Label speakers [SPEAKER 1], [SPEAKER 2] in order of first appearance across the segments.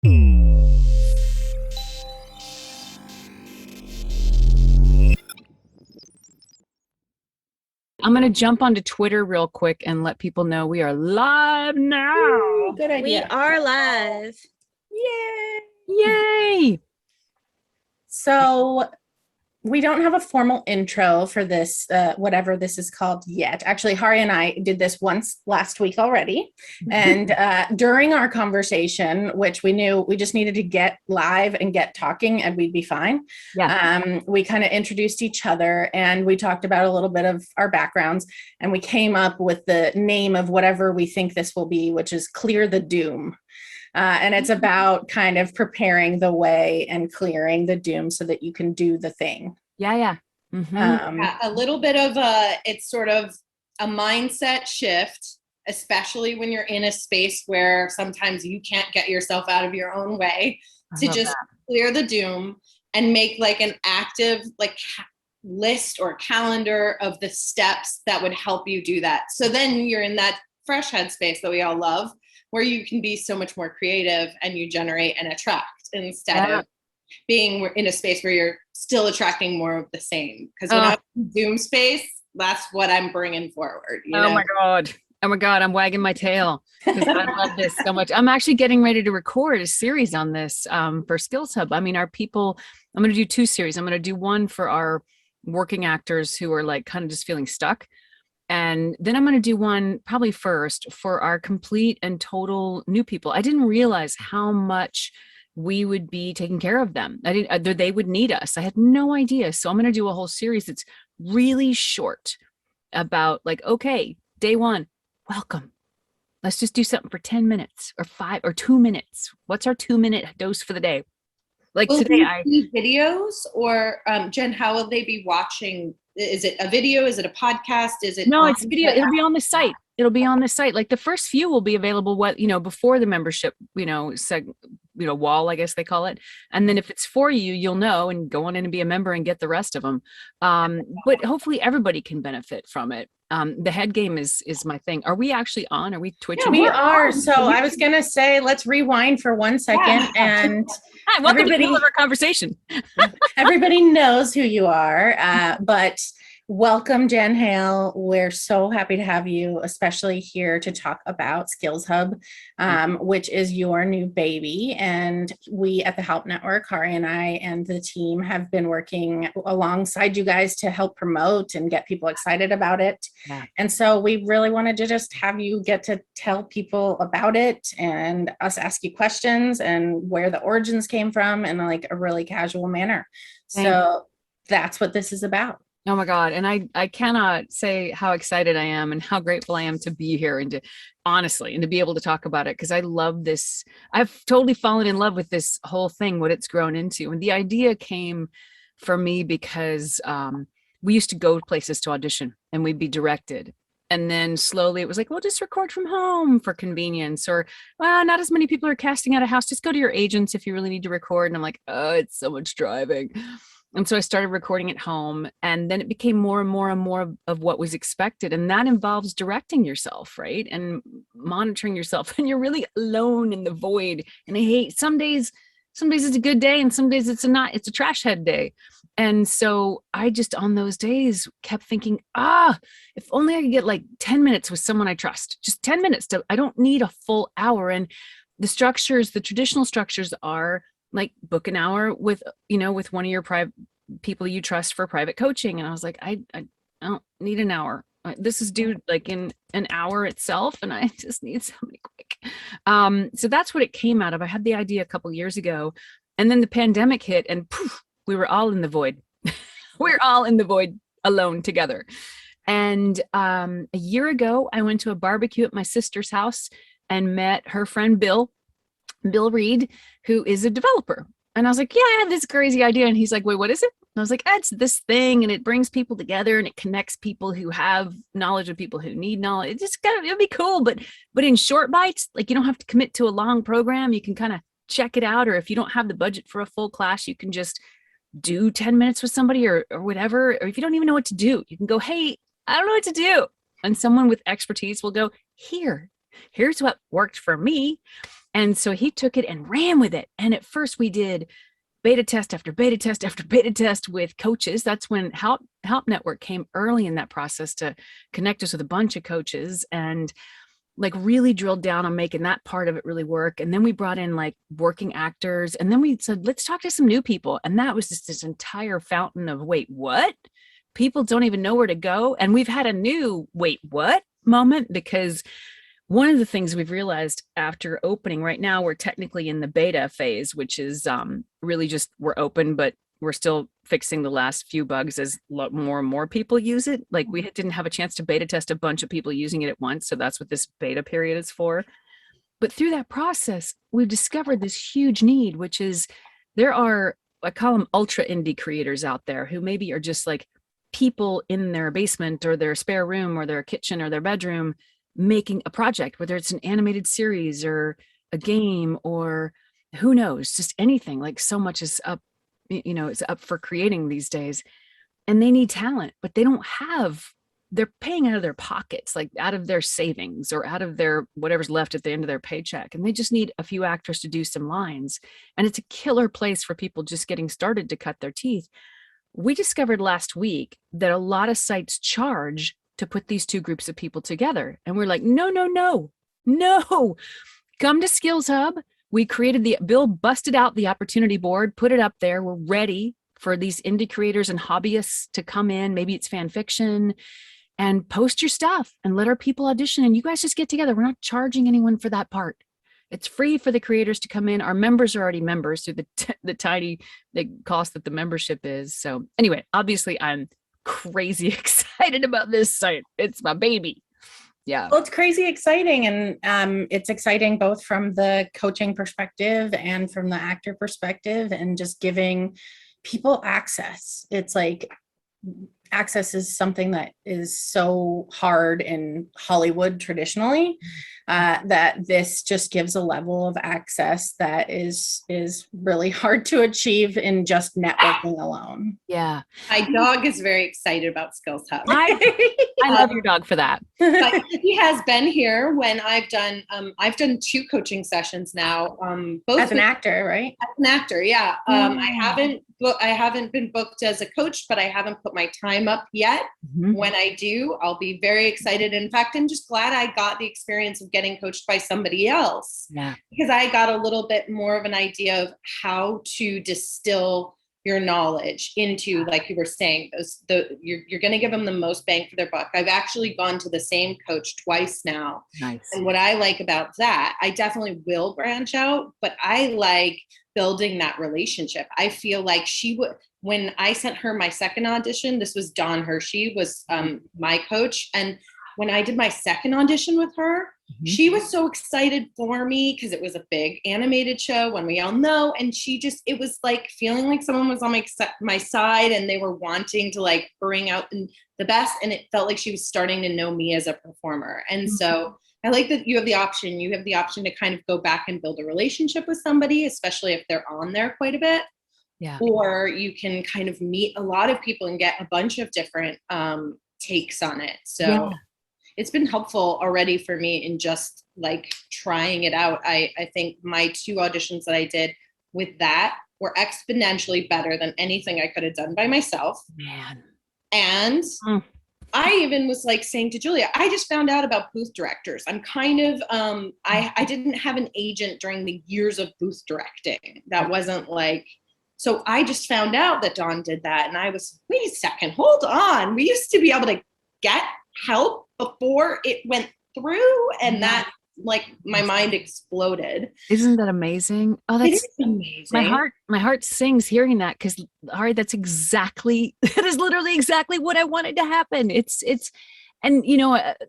[SPEAKER 1] I'm going to jump onto Twitter real quick and let people know we are live now.
[SPEAKER 2] Ooh, good idea.
[SPEAKER 3] We are live.
[SPEAKER 2] Yay!
[SPEAKER 1] Yay!
[SPEAKER 2] So we don't have a formal intro for this, whatever this is called yet. Actually, Hari and I did this once last week already. And during our conversation, which we knew we just needed to get live and get talking and we'd be fine.
[SPEAKER 1] Yeah.
[SPEAKER 2] We kind of introduced each other and we talked about a little bit of our backgrounds and we came up with the name of whatever we think this will be, which is Clear the Doom. And it's about kind of preparing the way and clearing the doom so that you can do the thing.
[SPEAKER 1] Yeah.
[SPEAKER 3] Mm-hmm. A little bit of it's sort of a mindset shift, especially when you're in a space where sometimes you can't get yourself out of your own way, to just clear the doom and make like an active list or calendar of the steps that would help you do that. So then you're in that fresh headspace that we all love, where you can be so much more creative and you generate and attract instead of being in a space where you're still attracting more of the same. Because when I'm in doom space, that's what I'm bringing forward. You know?
[SPEAKER 1] My God. Oh my God, I'm wagging my tail because I love this so much. I'm actually getting ready to record a series on this for SkillsHub. I mean, I'm going to do 2 series. I'm going to do one for our working actors who are like kind of just feeling stuck. And then I'm going to do one probably first for our complete and total new people. I didn't realize how much we would be taking care of them. They would need us. I had no idea. So I'm going to do a whole series that's really short about like, okay, day 1, welcome. Let's just do something for 10 minutes or 5 or 2 minutes. What's our 2-minute dose for the day? Like
[SPEAKER 3] will
[SPEAKER 1] today,
[SPEAKER 3] videos or Jen, how will they be watching? Is it a video? Is it a podcast? Is it?
[SPEAKER 1] No, it's video. It'll be on the site. It'll be on the site. Like the first few will be available, before the membership, wall, I guess they call it. And then if it's for you, you'll know and go on in and be a member and get the rest of them. But hopefully everybody can benefit from it. The head game is my thing. Are we actually on? Are we Twitching?
[SPEAKER 2] Yeah, we are. So I was going to say, let's rewind for 1 second. And
[SPEAKER 1] hi, welcome to the middle of our conversation.
[SPEAKER 2] Everybody knows who you are, but welcome, Jen Hale. We're so happy to have you, especially here to talk about SkillsHub, which is your new baby. And we at the Halp Network, Hari and I and the team have been working alongside you guys to help promote and get people excited about it. Yeah. And so we really wanted to just have you get to tell people about it and us ask you questions and where the origins came from in like a really casual manner. So that's what this is about.
[SPEAKER 1] Oh my God. And I cannot say how excited I am and how grateful I am to be here and to be able to talk about it. Cause I love this. I've totally fallen in love with this whole thing, what it's grown into. And the idea came for me because we used to go places to audition and we'd be directed. And then slowly it was like, well, just record from home for convenience, or, well, not as many people are casting out a house. Just go to your agents if you really need to record. And I'm like, oh, it's so much driving. And so I started recording at home, and then it became more and more and more of what was expected. And that involves directing yourself, right? And monitoring yourself, and you're really alone in the void. And I hate some days it's a good day and some days it's a trash head day. And so I just on those days kept thinking, if only I could get like 10 minutes with someone I trust, just 10 minutes I don't need a full hour. And the traditional structures are like book an hour with one of your private people you trust for private coaching. And I was like, I don't need an hour. This is due like in an hour itself. And I just need somebody quick. So that's what it came out of. I had the idea a couple years ago, and then the pandemic hit and poof, we were all in the void. We're all in the void alone together. And a year ago, I went to a barbecue at my sister's house and met her friend, Bill Reed, who is a developer. And I was like, yeah, I had this crazy idea. And he's like, wait, what is it? And I was like, it's this thing, and it brings people together and it connects people who have knowledge with people who need knowledge. It'd be cool. But in short bites, like you don't have to commit to a long program. You can kind of check it out. Or if you don't have the budget for a full class, you can just do 10 minutes with somebody or whatever. Or if you don't even know what to do, you can go, hey, I don't know what to do. And someone with expertise will go, here's what worked for me. And so he took it and ran with it. And at first we did beta test after beta test after beta test with coaches. That's when Halp Network came early in that process to connect us with a bunch of coaches and like really drilled down on making that part of it really work. And then we brought in like working actors, and then we said, let's talk to some new people. And that was just this entire fountain of, wait, what? People don't even know where to go. And we've had a new wait, what moment, because one of the things we've realized after opening, right now we're technically in the beta phase, which is really just we're open, but we're still fixing the last few bugs as more and more people use it. Like we didn't have a chance to beta test a bunch of people using it at once. So that's what this beta period is for. But through that process, we've discovered this huge need, which is there are, I call them ultra indie creators out there who maybe are just like people in their basement or their spare room or their kitchen or their bedroom making a project, whether it's an animated series or a game or who knows, just anything. Like so much is up, it's up for creating these days, and they need talent, but they don't have, they're paying out of their pockets, like out of their savings or out of their whatever's left at the end of their paycheck. And they just need a few actors to do some lines. And it's a killer place for people just getting started to cut their teeth. We discovered last week that a lot of sites charge to put these two groups of people together. And we're like, no, come to SkillsHub. We created Bill busted out the opportunity board, put it up there. We're ready for these indie creators and hobbyists to come in. Maybe it's fan fiction, and post your stuff and let our people audition. And you guys just get together. We're not charging anyone for that part. It's free for the creators to come in. Our members are already members through the tiny cost that the membership is. So anyway, obviously I'm crazy excited about this site. It's my baby. Yeah.
[SPEAKER 2] Well, it's crazy exciting. And it's exciting both from the coaching perspective and from the actor perspective, and just giving people access. It's like access is something that is so hard in Hollywood traditionally, that this just gives a level of access that is really hard to achieve in just networking alone.
[SPEAKER 1] Yeah.
[SPEAKER 3] My dog is very excited about SkillsHub.
[SPEAKER 1] I love your dog for that.
[SPEAKER 3] But he has been here when I've done 2 coaching sessions now. Both
[SPEAKER 2] As an actor, right?
[SPEAKER 3] As an actor, yeah. I haven't been booked as a coach, but I haven't put my time up yet.
[SPEAKER 1] Mm-hmm.
[SPEAKER 3] When I do, I'll be very excited. In fact, I'm just glad I got the experience of getting coached by somebody else.
[SPEAKER 1] Yeah.
[SPEAKER 3] Because I got a little bit more of an idea of how to distill your knowledge into, like you were saying, you're going to give them the most bang for their buck. I've actually gone to the same coach twice now.
[SPEAKER 1] Nice.
[SPEAKER 3] And what I like about that, I definitely will branch out, but I like building that relationship. I feel like when I sent her my second audition, this was Dawn Hershey was my coach. And when I did my second audition with her, she was so excited for me because it was a big animated show, one we all know. And it was like feeling like someone was on my side, and they were wanting to like bring out the best. And it felt like she was starting to know me as a performer. And so I like that you have the option to kind of go back and build a relationship with somebody, especially if they're on there quite a bit.
[SPEAKER 1] Yeah.
[SPEAKER 3] Or you can kind of meet a lot of people and get a bunch of different takes on it. So it's been helpful already for me in just like trying it out. I think my 2 auditions that I did with that were exponentially better than anything I could have done by myself.
[SPEAKER 1] Man.
[SPEAKER 3] And I even was like saying to Julia, I just found out about booth directors. I'm kind of, I didn't have an agent during the years of booth directing. That wasn't like, so I just found out that Dawn did that. And I was, wait a second, hold on. We used to be able to get help before it went through. And that, like, my mind exploded.
[SPEAKER 1] Isn't that amazing? Oh,
[SPEAKER 3] It is amazing.
[SPEAKER 1] My heart sings hearing that, because Ari, that is literally exactly what I wanted to happen. It's and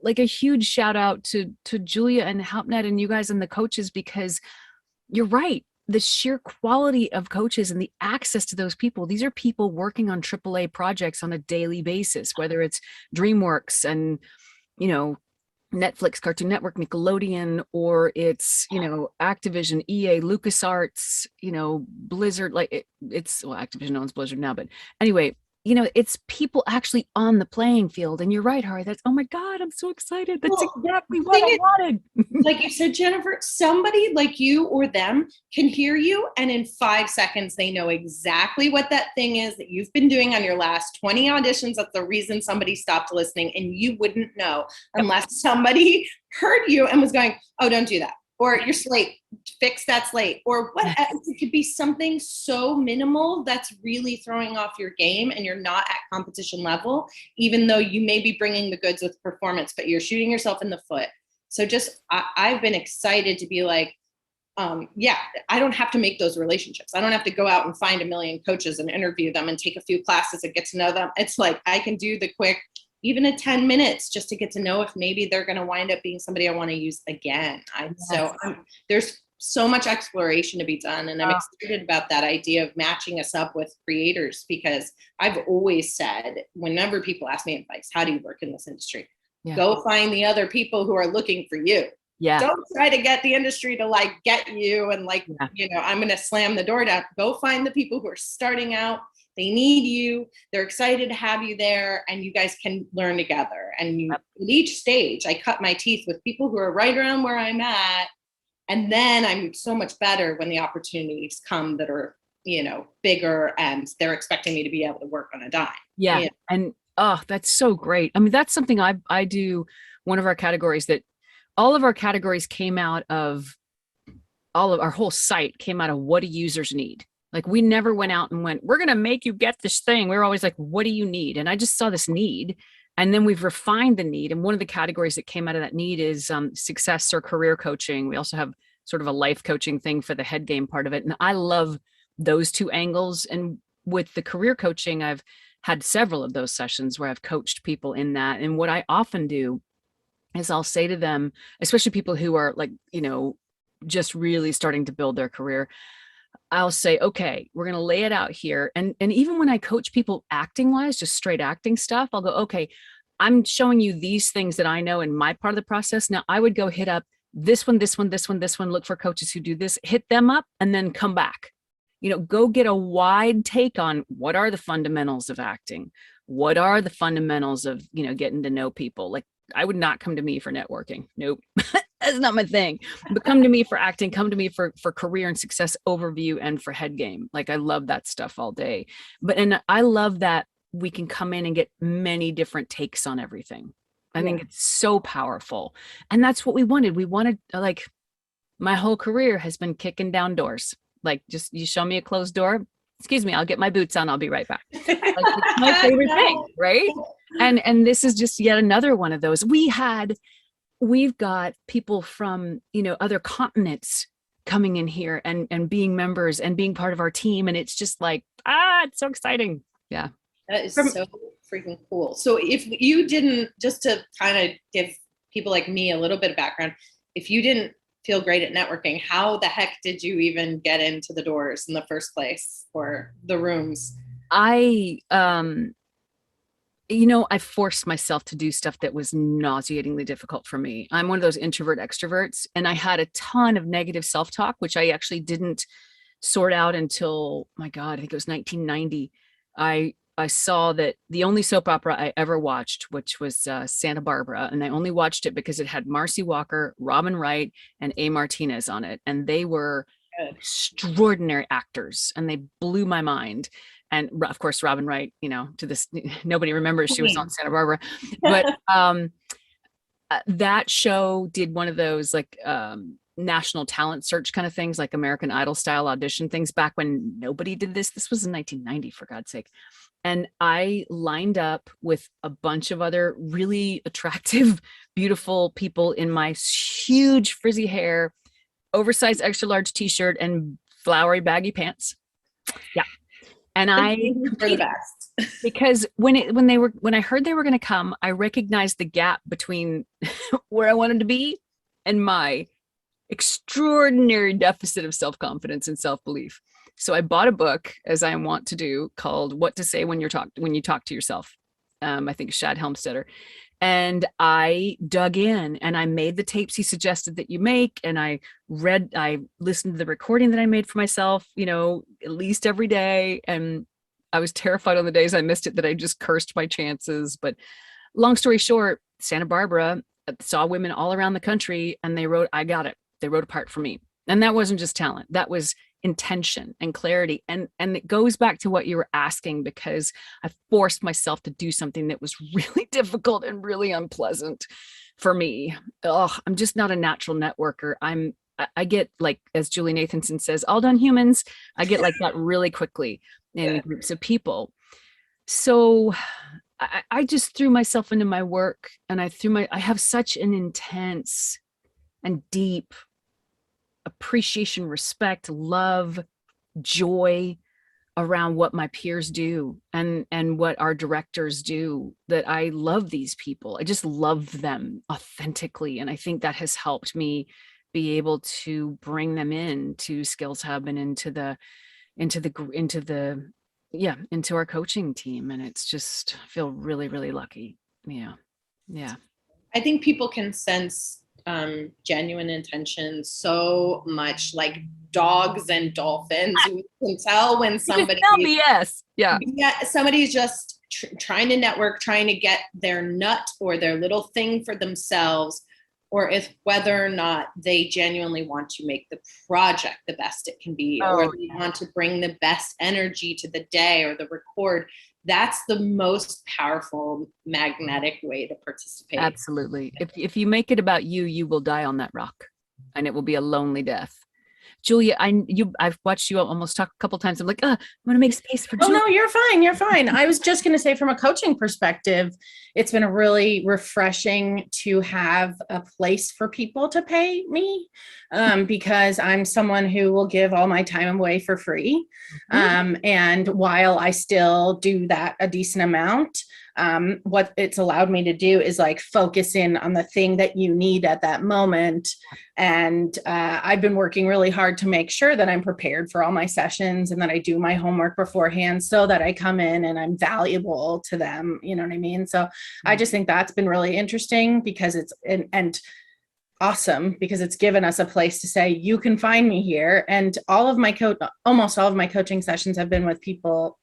[SPEAKER 1] like a huge shout out to Julia and HalpNet and you guys and the coaches, because you're right. The sheer quality of coaches and the access to those people. These are people working on AAA projects on a daily basis, whether it's DreamWorks and, Netflix, Cartoon Network, Nickelodeon, or it's, Activision, EA, LucasArts, Blizzard, Activision owns Blizzard now, but anyway, it's people actually on the playing field. And you're right, Hari. Oh my God, I'm so excited. That's exactly what I wanted.
[SPEAKER 3] Like you said, Jennifer, somebody like you or them can hear you, and in 5 seconds, they know exactly what that thing is that you've been doing on your last 20 auditions. That's the reason somebody stopped listening, and you wouldn't know unless somebody heard you and was going, oh, don't do that. Or you're slate, fix that slate, or what? It could be something so minimal that's really throwing off your game, and you're not at competition level, even though you may be bringing the goods with performance, but you're shooting yourself in the foot. So I've been excited to be like, I don't have to make those relationships. I don't have to go out and find a million coaches and interview them and take a few classes and get to know them. It's like, I can do the quick, even at 10 minutes, just to get to know if maybe they're going to wind up being somebody I want to use again. There's so much exploration to be done. And I'm excited about that idea of matching us up with creators, because I've always said, whenever people ask me advice, how do you work in this industry? Yeah. Go find the other people who are looking for you. Yeah. Don't try to get the industry to like get you and like, I'm going to slam the door down. Go find the people who are starting out. They need you. They're excited to have you there, and you guys can learn together. And at each stage, I cut my teeth with people who are right around where I'm at. And then I'm so much better when the opportunities come that are, bigger, and they're expecting me to be able to work on a dime.
[SPEAKER 1] Yeah. And that's so great. I mean, that's something I do. One of our categories that all of our categories came out of, our whole site came out of what do users need? Like, we never went out and went, we're going to make you get this thing. We were always like, what do you need? And I just saw this need. And then we've refined the need. And one of the categories that came out of that need is success or career coaching. We also have sort of a life coaching thing for the head game part of it. And I love those two angles. And with the career coaching, I've had several of those sessions where I've coached people in that. And what I often do is I'll say to them, especially people who are like, just really starting to build their career, I'll say, okay, we're going to lay it out here. And even when I coach people acting wise, just straight acting stuff, I'll go, okay, I'm showing you these things that I know in my part of the process. Now I would go hit up this one, look for coaches who do this, hit them up, and then come back, go get a wide take on what are the fundamentals of acting? What are the fundamentals of, getting to know people? Like, I would not come to me for networking. Nope. That's not my thing. But come to me for acting, come to me for career and success overview and for head game. Like, I love that stuff all day. And I love that we can come in and get many different takes on everything. I think it's so powerful. And that's what we wanted. We wanted, like, my whole career has been kicking down doors. Like, just, you show me a closed door, excuse me, I'll get my boots on, I'll be right back. Like, it's my favorite thing, right? And this is just yet another one of those. We've got people from, other continents coming in here and being members and being part of our team. And it's just like, it's so exciting. Yeah.
[SPEAKER 3] That is so freaking cool. So if you didn't, just to kind of give people like me a little bit of background, if you didn't feel great at networking, how the heck did you even get into the doors in the first place, or the rooms?
[SPEAKER 1] I forced myself to do stuff that was nauseatingly difficult for me. I'm one of those introvert extroverts, and I had a ton of negative self-talk, which I actually didn't sort out until, my God, I think it was 1990. I saw that the only soap opera I ever watched, which was Santa Barbara, and I only watched it because it had Marcy Walker, Robin Wright, and A. Martinez on it. And they were extraordinary actors, and they blew my mind. And of course, Robin Wright, to this, nobody remembers she was on Santa Barbara. But that show did one of those like national talent search kind of things, like American Idol style audition things, back when nobody did this. This was in 1990, for God's sake. And I lined up with a bunch of other really attractive, beautiful people in my huge frizzy hair, oversized extra large t-shirt, and flowery baggy pants. Yeah. And I
[SPEAKER 3] for the best.
[SPEAKER 1] Because when I heard they were going to come, I recognized the gap between where I wanted to be and my extraordinary deficit of self-confidence and self-belief. So I bought a book, as I want to do, called What to Say When You Talk to Yourself. I think Shad Helmstetter. And I dug in and I made the tapes he suggested that you make. And I listened to the recording that I made for myself, at least every day. And I was terrified on the days I missed it that I just cursed my chances. But long story short, Santa Barbara saw women all around the country and they wrote, I got it. They wrote a part for me. And that wasn't just talent. That was intention and clarity. And it goes back to what you were asking, because I forced myself to do something that was really difficult and really unpleasant for me. I'm just not a natural networker. I get, like, as Julie Nathanson says, all done humans. I get like that really quickly in groups of people. So I just threw myself into my work, and I have such an intense and deep appreciation, respect, love, joy around what my peers do and what our directors do, that I love these people. I just love them authentically. And I think that has helped me be able to bring them into SkillsHub and into our coaching team. And it's just, I feel really, really lucky. Yeah.
[SPEAKER 3] I think people can sense genuine intention so much, like dogs and dolphins. You can tell when somebody somebody's just trying to network, trying to get their nut or their little thing for themselves, or if whether or not they genuinely want to make the project the best it can be, or they want to bring the best energy to the day or the record. That's the most powerful magnetic way to participate.
[SPEAKER 1] Absolutely. If you make it about you, you will die on that rock, and it will be a lonely death. Julia, I've watched you almost talk a couple times. I'm like, I'm going to make space for Julia.
[SPEAKER 2] Oh, no, you're fine. You're fine. I was just going to say, from a coaching perspective, it's been really refreshing to have a place for people to pay me, because I'm someone who will give all my time away for free. And while I still do that a decent amount, what it's allowed me to do is like focus in on the thing that you need at that moment. And I've been working really hard to make sure that I'm prepared for all my sessions and that I do my homework beforehand so that I come in and I'm valuable to them. You know what I mean? So I just think that's been really interesting, because it's and awesome, because it's given us a place to say, you can find me here. And almost all of my coaching sessions have been with people.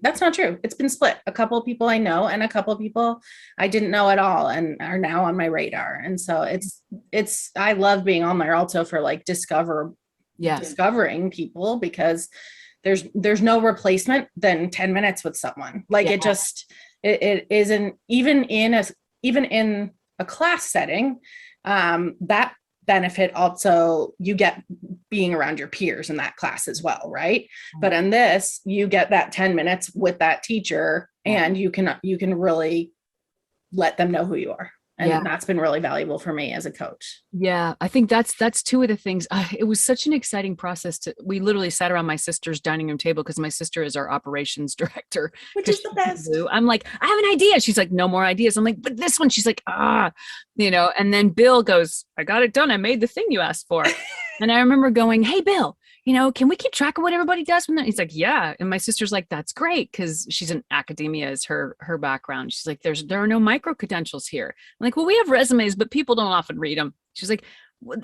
[SPEAKER 2] That's not true. It's been split. A couple of people I know and a couple of people I didn't know at all and are now on my radar. And so I love being on there also for like discovering people, because there's no replacement than 10 minutes with someone. Like it isn't, even in a class setting, that benefit also you get being around your peers in that class as well, right? But in this, you get that 10 minutes with that teacher, and you can really let them know who you are. And that's been really valuable for me as a coach.
[SPEAKER 1] Yeah, I think that's two of the things. It was such an exciting process. We literally sat around my sister's dining room table, because my sister is our operations director.
[SPEAKER 2] Which is the best.
[SPEAKER 1] I'm like, I have an idea. She's like, no more ideas. I'm like, but this one. She's like, and then Bill goes, I got it done. I made the thing you asked for. And I remember going, hey, Bill, can we keep track of what everybody does from that? He's like, yeah. And my sister's like, that's great. Cause she's in academia is her background. She's like, there are no micro credentials here. I'm like, well, we have resumes, but people don't often read them. She's like,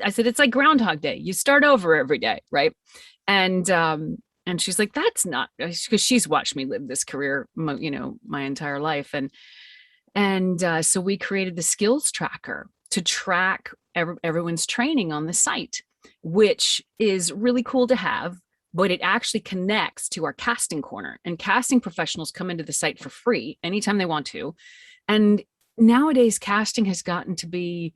[SPEAKER 1] I said, it's like Groundhog Day. You start over every day. Right. And she's like, that's not, because she's watched me live this career, my entire life. And so we created the skills tracker to track everyone's training on the site, which is really cool to have, but it actually connects to our casting corner, and casting professionals come into the site for free anytime they want to. And nowadays casting has gotten to be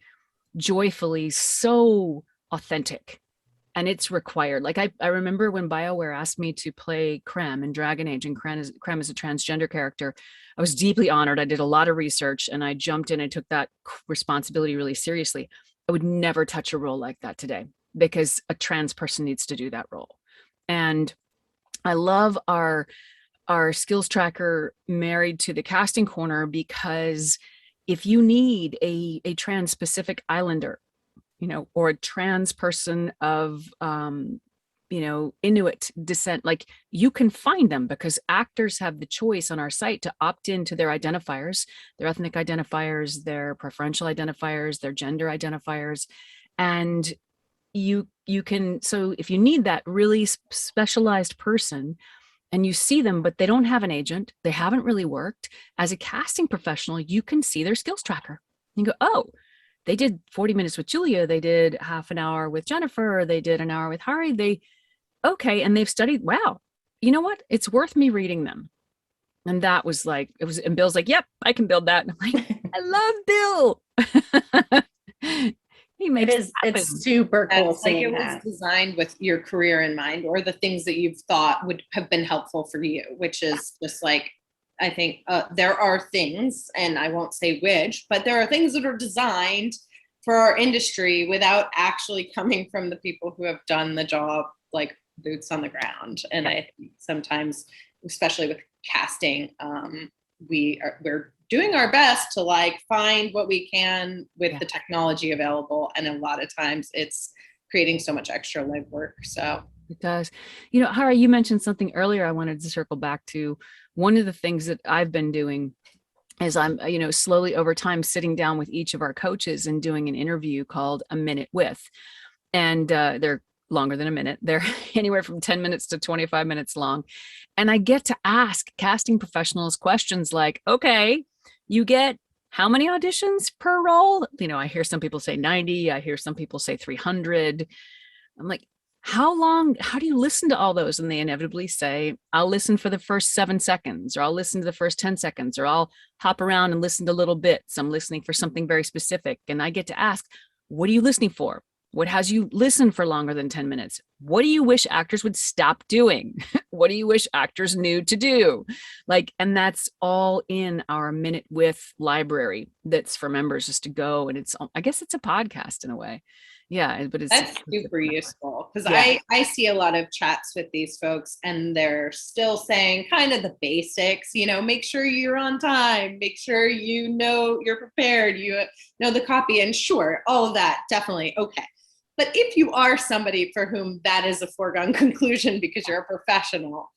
[SPEAKER 1] joyfully so authentic, and it's required. Like I remember when BioWare asked me to play Krem in Dragon Age, and Krem is a transgender character. I was deeply honored. I did a lot of research and I jumped in and took that responsibility really seriously. I would never touch a role like that today, because a trans person needs to do that role. And I love our skills tracker married to the casting corner, because if you need a trans specific islander, or a trans person of, Inuit descent, like, you can find them, because actors have the choice on our site to opt into their identifiers, their ethnic identifiers, their preferential identifiers, their gender identifiers. And you can, so if you need that really specialized person, and you see them, but they don't have an agent. They haven't really worked. As a casting professional, you can see their skills tracker. You go, oh, they did 40 minutes with Julia. They did half an hour with Jennifer. They did an hour with Hari. Okay. And they've studied. Wow. You know what? It's worth me reading them. And that was like, and Bill's like, yep, I can build that. And I'm like, I love Bill. He makes
[SPEAKER 2] it's super cool.
[SPEAKER 3] It's like it was designed with your career in mind, or the things that you've thought would have been helpful for you, which is just like, I think there are things, and I won't say which, but there are things that are designed for our industry without actually coming from the people who have done the job, like boots on the ground. And I think sometimes, especially with casting, we're doing our best to like find what we can with the technology available, and a lot of times it's creating so much extra legwork. So
[SPEAKER 1] it does. You know, Hari, you mentioned something earlier I wanted to circle back to. One of the things that I've been doing is I'm, slowly over time sitting down with each of our coaches and doing an interview called A Minute With. And they're longer than a minute. They're anywhere from 10 minutes to 25 minutes long. And I get to ask casting professionals questions like, okay, you get how many auditions per role? I hear some people say 90. I hear some people say 300. I'm like, how do you listen to all those? And they inevitably say, I'll listen for the first 7 seconds, or I'll listen to the first 10 seconds, or I'll hop around and listen to little bits. I'm listening for something very specific. And I get to ask, what are you listening for? What has you listened for longer than 10 minutes? What do you wish actors would stop doing? What do you wish actors knew to do? And that's all in our Minute With library that's for members just to go. And I guess it's a podcast in a way. Yeah, but
[SPEAKER 3] that's super useful, because I see a lot of chats with these folks and they're still saying kind of the basics, make sure you're on time, make sure you're prepared, you know the copy, and sure, all of that, definitely. Okay. But if you are somebody for whom that is a foregone conclusion because you're a professional,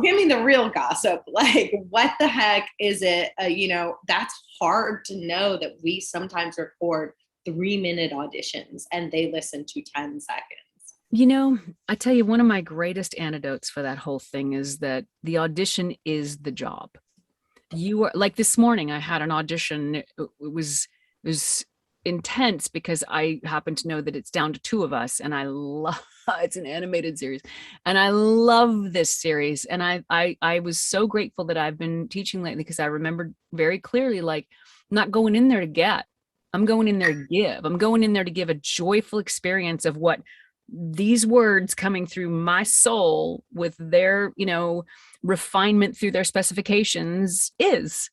[SPEAKER 3] give me the real gossip. Like, what the heck is it? That's hard to know that we sometimes record 3-minute auditions and they listen to 10 seconds.
[SPEAKER 1] I tell you, one of my greatest antidotes for that whole thing is that the audition is the job. You are like this morning, I had an audition. It was intense because I happen to know that it's down to 2 of us, and I love it's an animated series, and I love this series. And I was so grateful that I've been teaching lately, because I remembered very clearly, like, I'm not going in there to get. I'm going in there to give. I'm going in there to give a joyful experience of what these words coming through my soul with their, refinement through their specifications is.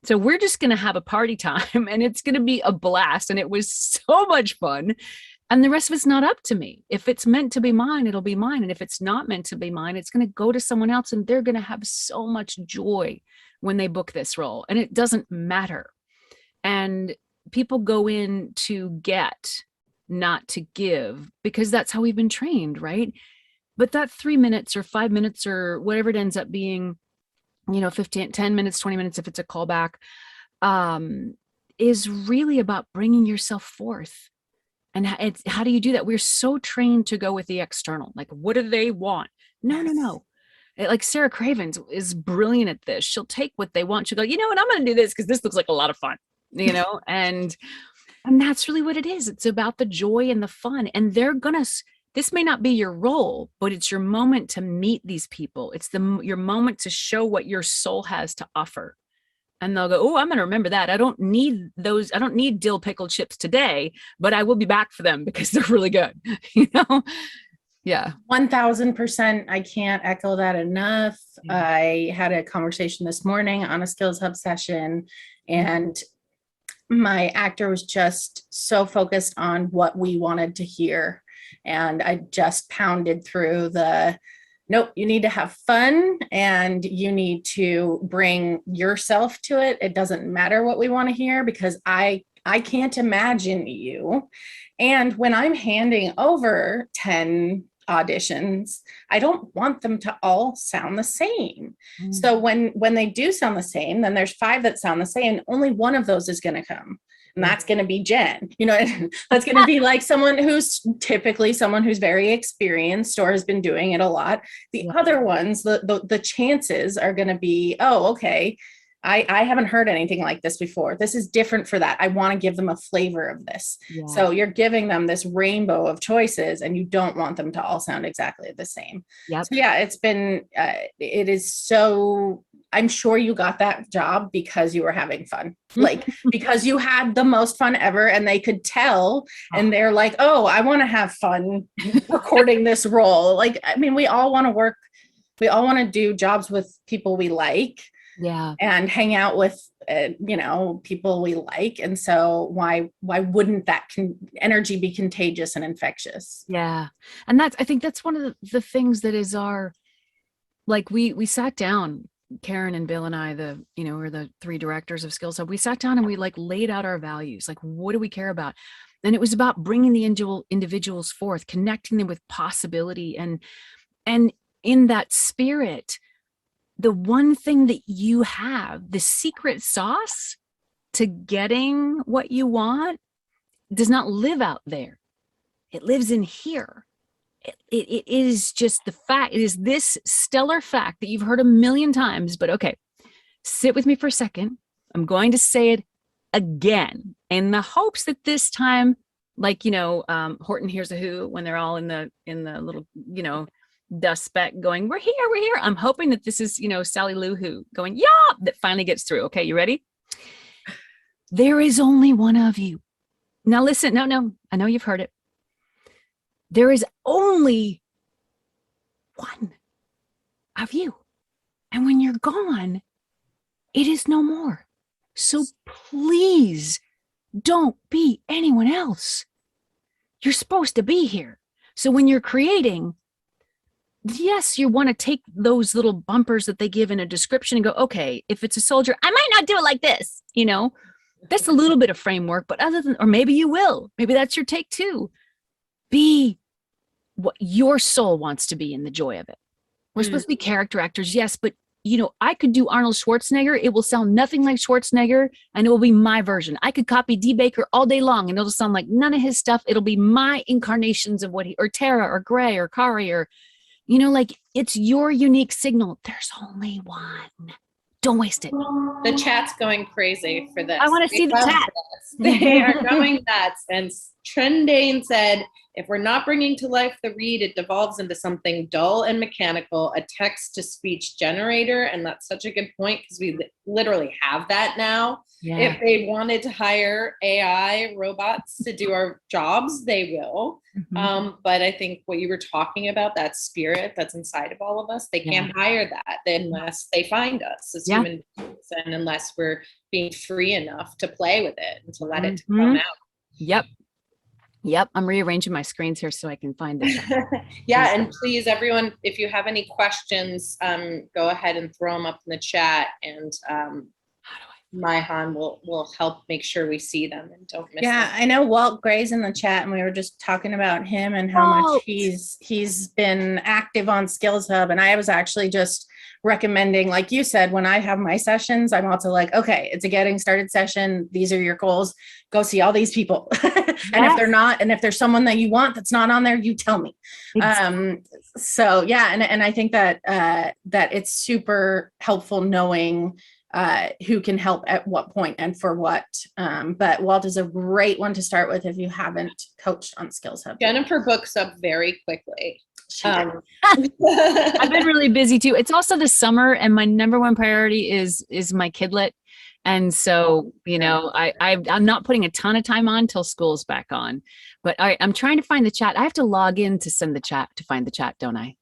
[SPEAKER 1] So we're just going to have a party time, and it's going to be a blast. And it was so much fun. And the rest of it's not up to me. If it's meant to be mine, it'll be mine. And if it's not meant to be mine, it's going to go to someone else, and they're going to have so much joy when they book this role. And it doesn't matter. And people go in to get, not to give, because that's how we've been trained, right? But that 3 minutes or 5 minutes or whatever it ends up being, 10 minutes, 20 minutes, if it's a callback, is really about bringing yourself forth. And how do you do that? We're so trained to go with the external. Like, what do they want? No. Like Sarah Cravens is brilliant at this. She'll take what they want. She'll go, you know what? I'm going to do this because this looks like a lot of fun, and that's really what it is. It's about the joy and the fun. And this may not be your role, but it's your moment to meet these people. It's your moment to show what your soul has to offer. And they'll go, oh, I'm going to remember that. I don't need those. I don't need dill pickled chips today, but I will be back for them because they're really good. Yeah.
[SPEAKER 2] 1000%. I can't echo that enough. I had a conversation this morning on a SkillsHub session, and my actor was just so focused on what we wanted to hear. And I just pounded through nope, you need to have fun and you need to bring yourself to it. It doesn't matter what we want to hear, because I can't imagine you. And when I'm handing over 10 auditions, I don't want them to all sound the same. So when they do sound the same, then there's 5 that sound the same. Only one of those is going to come. and that's going to be Jen, you know, that's going to be like someone who's typically someone who's very experienced or has been doing it a lot. The other ones, the chances are going to be, oh, okay, I haven't heard anything like this before. This is different for that. I want to give them a flavor of this.
[SPEAKER 1] Yeah.
[SPEAKER 2] So you're giving them this rainbow of choices, and you don't want them to all sound exactly the same.
[SPEAKER 1] Yep.
[SPEAKER 2] So yeah, it's been, it is so, I'm sure you got that job because you were having fun, like because you had the most fun ever, and they could tell, and they're like, oh, I want to have fun recording this role. Like, I mean, we all want to work, we all want to do jobs with people we like.
[SPEAKER 1] Yeah.
[SPEAKER 2] And hang out with, you know, people we like. And so why wouldn't that energy be contagious and infectious?
[SPEAKER 1] Yeah. And I think that's one of the things that is like we sat down, Karen and Bill and I, we're the 3 directors of SkillsHub. We sat down and we like laid out our values. Like, what do we care about? And it was about bringing the individuals forth, connecting them with possibility. And in that spirit, the one thing that you have, the secret sauce to getting what you want, does not live out there. It lives in here. It is just the fact. It is this stellar fact that you've heard a million times, but okay, sit with me for a second. I'm going to say it again in the hopes that this time, like, Horton Hears a Who, when they're all in the little, dust speck going, we're here. I'm hoping that this is, Sally Lou Who going, yeah, that finally gets through. Okay, you ready? There is only one of you. Now listen, no, I know you've heard it. There is only one of you. And when you're gone, it is no more. So please don't be anyone else. You're supposed to be here. So when you're creating, yes, you want to take those little bumpers that they give in a description and go, okay, if it's a soldier, I might not do it like this, that's a little bit of framework, but or maybe you will, maybe that's your take too. Be what your soul wants to be in the joy of it. We're supposed to be character actors. Yes. But I could do Arnold Schwarzenegger. It will sound nothing like Schwarzenegger, and it will be my version. I could copy D. Baker all day long, and it'll sound like none of his stuff. It'll be my incarnations of what or Tara or Gray or Kari or, like, it's your unique signal. There's only one. Don't waste it.
[SPEAKER 3] The chat's going crazy for this.
[SPEAKER 1] I want to see the chat.
[SPEAKER 3] They are going nuts. And Trendane said, if we're not bringing to life the read, it devolves into something dull and mechanical, a text-to-speech generator. And that's such a good point, because we literally have that now. Yeah. If they wanted to hire AI robots to do our jobs, they will. But I think what you were talking about, that spirit that's inside of all of us, they can't hire that unless they find us as human beings, and unless we're being free enough to play with it and to let it come out.
[SPEAKER 1] Yep. I'm rearranging my screens here so I can find it.
[SPEAKER 3] Yeah. And please, everyone, if you have any questions, go ahead and throw them up in the chat, and Myhan will help make sure we see them and don't miss them.
[SPEAKER 2] I know Walt Gray's in the chat, and we were just talking about him and how much he's been active on SkillsHub. And I was actually just recommending, like you said, when I have my sessions, I'm also like, okay, it's a getting started session. These are your goals. Go see all these people. And if they're not, and if there's someone that you want that's not on there, you tell me. So yeah, and I think that that it's super helpful knowing who can help at what point and for what. But Walt is a great one to start with if you haven't coached on SkillsHub.
[SPEAKER 3] Jennifer books up very quickly.
[SPEAKER 1] I've been really busy too. It's also the summer, and my number one priority is my kidlet. And so, I'm not putting a ton of time on till school's back on, but I'm trying to find the chat. I have to log in to send the chat to find the chat, don't I?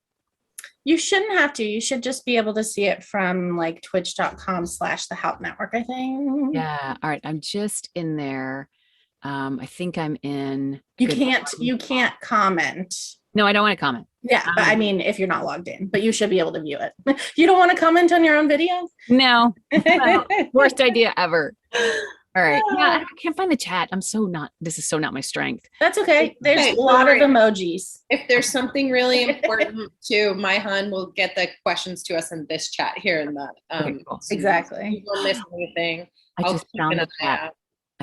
[SPEAKER 2] You shouldn't have to. You should just be able to see it from like twitch.com/the Halp Network, I think.
[SPEAKER 1] Yeah. All right. I'm just in there. I think I'm in.
[SPEAKER 2] You can't comment.
[SPEAKER 1] No, I don't want to comment.
[SPEAKER 2] Yeah, but I mean, if you're not logged in, but you should be able to view it. You don't want to comment on your own video?
[SPEAKER 1] No. Worst idea ever. All right. Yeah, I can't find the chat. This is so not my strength.
[SPEAKER 2] That's okay. There's a lot of emojis.
[SPEAKER 3] If there's something really important to Myhan, will get the questions to us in this chat here in the
[SPEAKER 2] exactly.
[SPEAKER 3] You won't miss anything.
[SPEAKER 1] I just found the chat.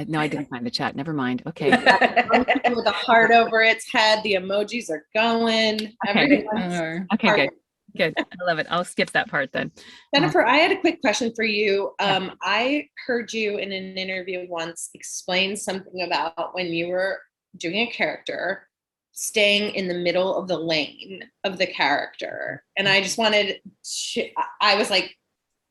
[SPEAKER 1] No, I didn't find the chat. Never mind. Okay.
[SPEAKER 3] With a heart over its head. The emojis are going.
[SPEAKER 1] Okay.
[SPEAKER 3] Everyone's
[SPEAKER 1] Okay, good. Good. I love it. I'll skip that part then.
[SPEAKER 3] Jennifer, I had a quick question for you.
[SPEAKER 1] Yeah.
[SPEAKER 3] I heard you in an interview once explain something about when you were doing a character, staying in the middle of the lane of the character. And I just wanted to, I was like,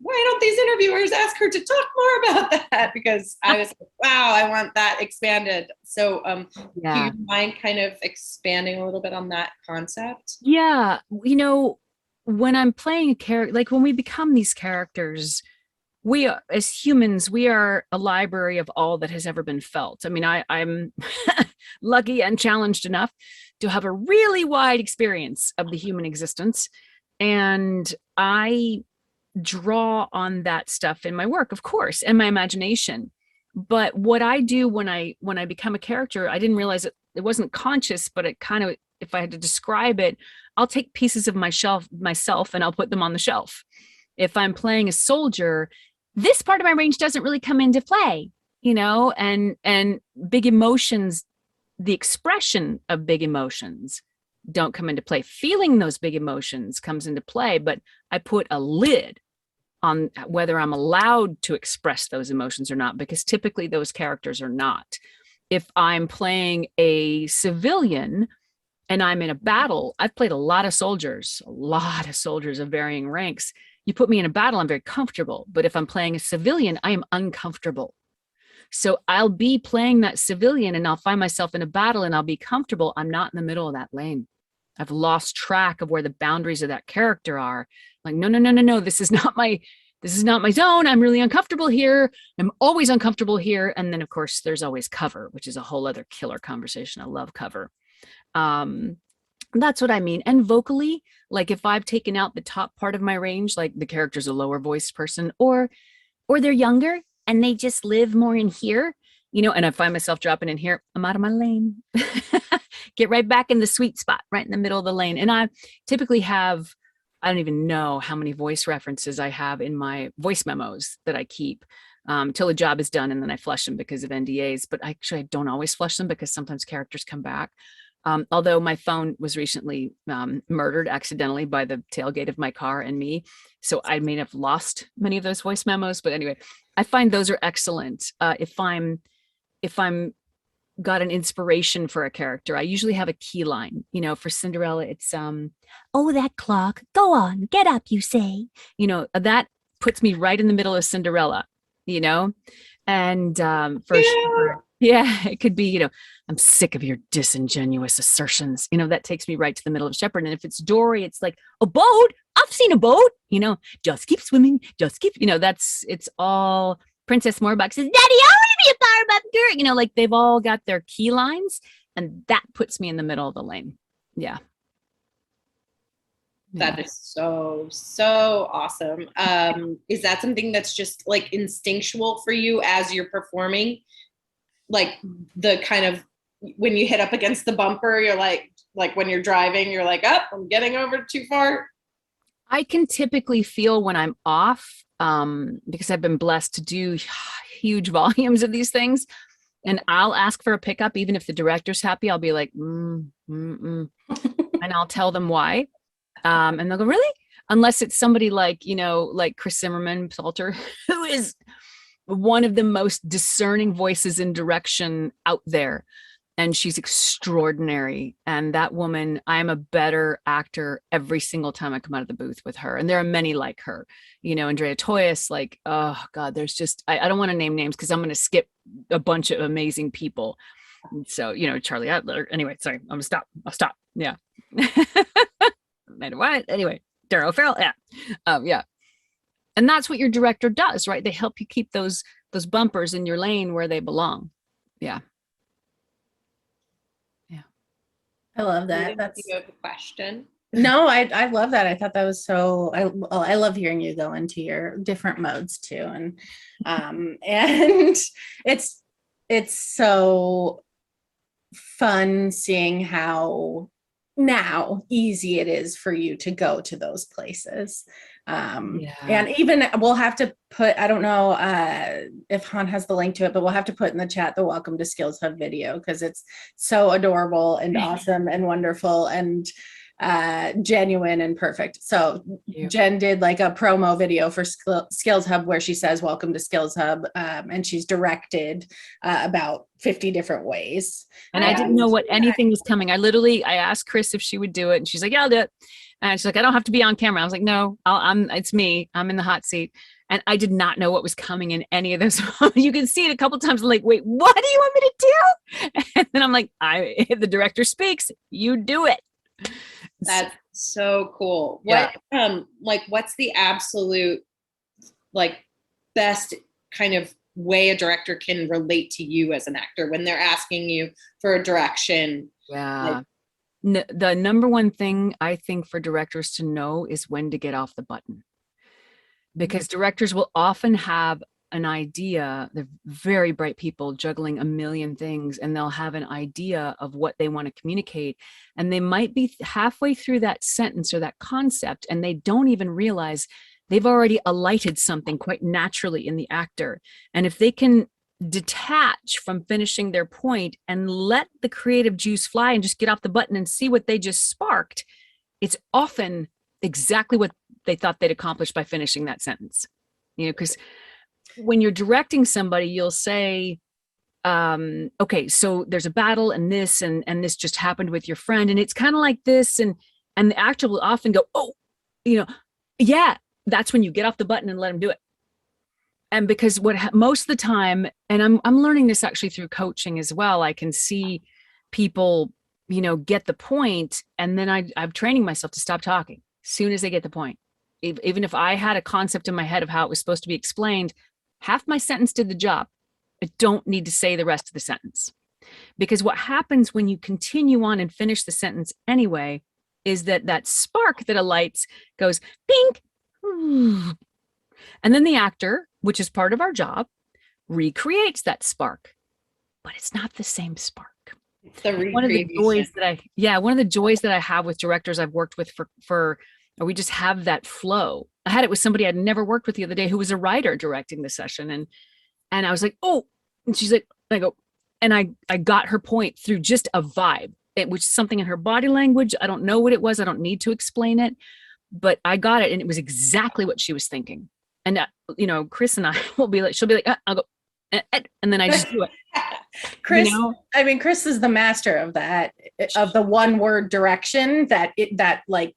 [SPEAKER 3] why don't these interviewers ask her to talk more about that? Because I was like, wow, I want that expanded. So do you mind kind of expanding a little bit on that concept?
[SPEAKER 1] Yeah. When I'm playing a character, like when we become these characters, we are, as humans, we are a library of all that has ever been felt. I mean, I'm lucky and challenged enough to have a really wide experience of the human existence. And I draw on that stuff in my work, of course, and my imagination. But what I do when I become a character, I didn't realize it wasn't conscious, but it kind of, if I had to describe it, I'll take pieces of myself and I'll put them on the shelf. If I'm playing a soldier, this part of my range doesn't really come into play, and big emotions, the expression of big emotions don't come into play. Feeling those big emotions comes into play, but I put a lid on whether I'm allowed to express those emotions or not, because typically those characters are not. If I'm playing a civilian and I'm in a battle, I've played a lot of soldiers of varying ranks. You put me in a battle, I'm very comfortable. But if I'm playing a civilian, I am uncomfortable. So I'll be playing that civilian and I'll find myself in a battle and I'll be comfortable. I'm not in the middle of that lane. I've lost track of where the boundaries of that character are. Like, no, this is not my zone. I'm really uncomfortable here. I'm always uncomfortable here. And then of course there's always cover, which is a whole other killer conversation. I love cover. That's what I mean. And vocally, like if I've taken out the top part of my range, like the character's a lower voiced person, or they're younger and they just live more in here, and I find myself dropping in here, I'm out of my lane. Get right back in the sweet spot, right in the middle of the lane. And I typically have, I don't even know how many voice references I have in my voice memos that I keep till a job is done, and then I flush them because of NDAs. But actually, I don't always flush them because sometimes characters come back. Although my phone was recently murdered accidentally by the tailgate of my car and me. So I may have lost many of those voice memos. But anyway, I find those are excellent. If I'm got an inspiration for a character, I usually have a key line. For Cinderella, it's oh, that clock, go on, get up, you say. That puts me right in the middle of Cinderella, and for sure, yeah, it could be, I'm sick of your disingenuous assertions. That takes me right to the middle of Shepherd. And if it's Dory, it's like, a boat, I've seen a boat, just keep swimming, just keep, it's all Princess Morbuck says, Daddy, I want to be a powerpuff girl. Like they've all got their key lines, and that puts me in the middle of the lane. Yeah.
[SPEAKER 3] That is so awesome. Is that something that's just like instinctual for you as you're performing? Like the kind of, when you hit up against the bumper, you're like when you're driving, you're like, oh, I'm getting over too far.
[SPEAKER 1] I can typically feel when I'm off, because I've been blessed to do huge volumes of these things. And I'll ask for a pickup, even if the director's happy. I'll be like, and I'll tell them why. And they'll go, really? Unless it's somebody like, like Chris Zimmerman, Salter, who is one of the most discerning voices in direction out there. And she's extraordinary. And that woman, I am a better actor every single time I come out of the booth with her. And there are many like her, Andrea Toyas, like, oh God, there's just, I don't want to name names because I'm going to skip a bunch of amazing people. So, Charlie Adler, anyway, sorry, I'll stop. Yeah. What? Anyway, Daryl Farrell. Yeah. Yeah. And that's what your director does, right? They help you keep those bumpers in your lane where they belong. Yeah. Yeah.
[SPEAKER 2] I love that. That's,
[SPEAKER 3] you have a question.
[SPEAKER 2] No, I love that. I thought that was so, I love hearing you go into your different modes too. And it's so fun seeing how now easy it is for you to go to those places.
[SPEAKER 1] Yeah.
[SPEAKER 2] And even we'll have to put, I don't know if Han has the link to it, but we'll have to put in the chat the Welcome to Skills Hub video, because it's so adorable and awesome and wonderful and genuine and perfect. So Jen did like a promo video for Skills Hub where she says welcome to Skills Hub, and she's directed about 50 different ways.
[SPEAKER 1] And I didn't know what anything was coming. I asked Chris if she would do it, and she's like, yeah, I'll do it. And she's like, I don't have to be on camera. I was like, no, it's me. I'm in the hot seat. And I did not know what was coming in any of those. You can see it a couple of times. I'm like, wait, what do you want me to do? And then I'm like, the director speaks, you do it.
[SPEAKER 3] That's so cool.
[SPEAKER 1] Yeah.
[SPEAKER 3] What's the absolute best kind of way a director can relate to you as an actor when they're asking you for a direction?
[SPEAKER 1] Yeah. The number one thing I think for directors to know is when to get off the button, because directors will often have an idea. They're very bright people juggling a million things, and they'll have an idea of what they want to communicate. And they might be halfway through that sentence or that concept, and they don't even realize they've already alighted something quite naturally in the actor. And if they can detach from finishing their point and let the creative juice fly and just get off the button and see what they just sparked, it's often exactly what they thought they'd accomplish by finishing that sentence. Because when you're directing somebody, you'll say, okay, so there's a battle and this just happened with your friend, and it's kind of like this, and the actor will often go, oh, yeah, that's when you get off the button and let them do it. And because most of the time, and I'm learning this actually through coaching as well, I can see people, get the point, and then I'm training myself to stop talking as soon as they get the point. Even if I had a concept in my head of how it was supposed to be explained, half my sentence did the job. I don't need to say the rest of the sentence. Because what happens when you continue on and finish the sentence anyway is that spark that alights goes pink. And then the actor, which is part of our job, recreates that spark. But it's not the same spark. One of the joys that I have with directors I've worked with or we just have that flow. I had it with somebody I'd never worked with the other day who was a writer directing the session. And I was like, oh, and she's like, I go, and I got her point through just a vibe, which is something in her body language. I don't know what it was. I don't need to explain it, but I got it. And it was exactly what she was thinking. And, Chris and I will be like, she'll be like, I'll go, and then I just do it.
[SPEAKER 2] Chris, Chris is the master of that, of the one word direction that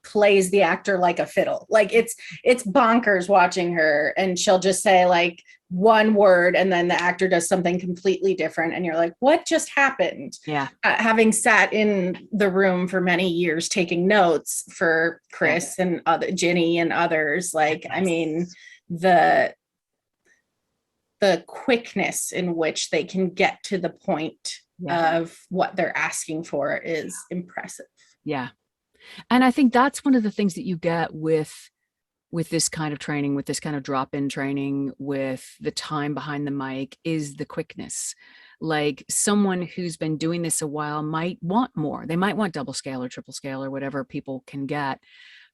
[SPEAKER 2] plays the actor like a fiddle. Like it's bonkers watching her, and she'll just say like one word, and then the actor does something completely different. And you're like, what just happened?
[SPEAKER 1] Yeah.
[SPEAKER 2] Having sat in the room for many years, taking notes for Chris and Ginny and others, the quickness in which they can get to the point of what they're asking for is impressive.
[SPEAKER 1] Yeah. And I think that's one of the things that you get with this kind of training, with this kind of drop-in training, with the time behind the mic, is the quickness. Like someone who's been doing this a while might want more. They might want double scale or triple scale or whatever people can get.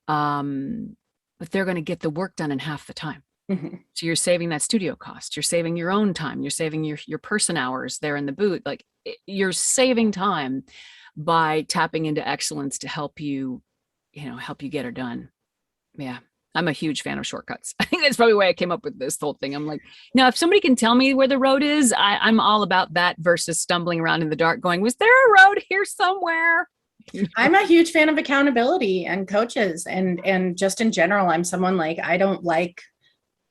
[SPEAKER 1] But they're going to get the work done in half the time.
[SPEAKER 2] Mm-hmm.
[SPEAKER 1] So you're saving that studio cost. You're saving your own time. You're saving your person hours there in the booth. Like you're saving time by tapping into excellence to help you get it done. Yeah. I'm a huge fan of shortcuts. I think that's probably why I came up with this whole thing. I'm like, now, if somebody can tell me where the road is, I'm all about that versus stumbling around in the dark going, was there a road here somewhere?
[SPEAKER 2] I'm a huge fan of accountability and coaches. And just in general, I'm someone I don't like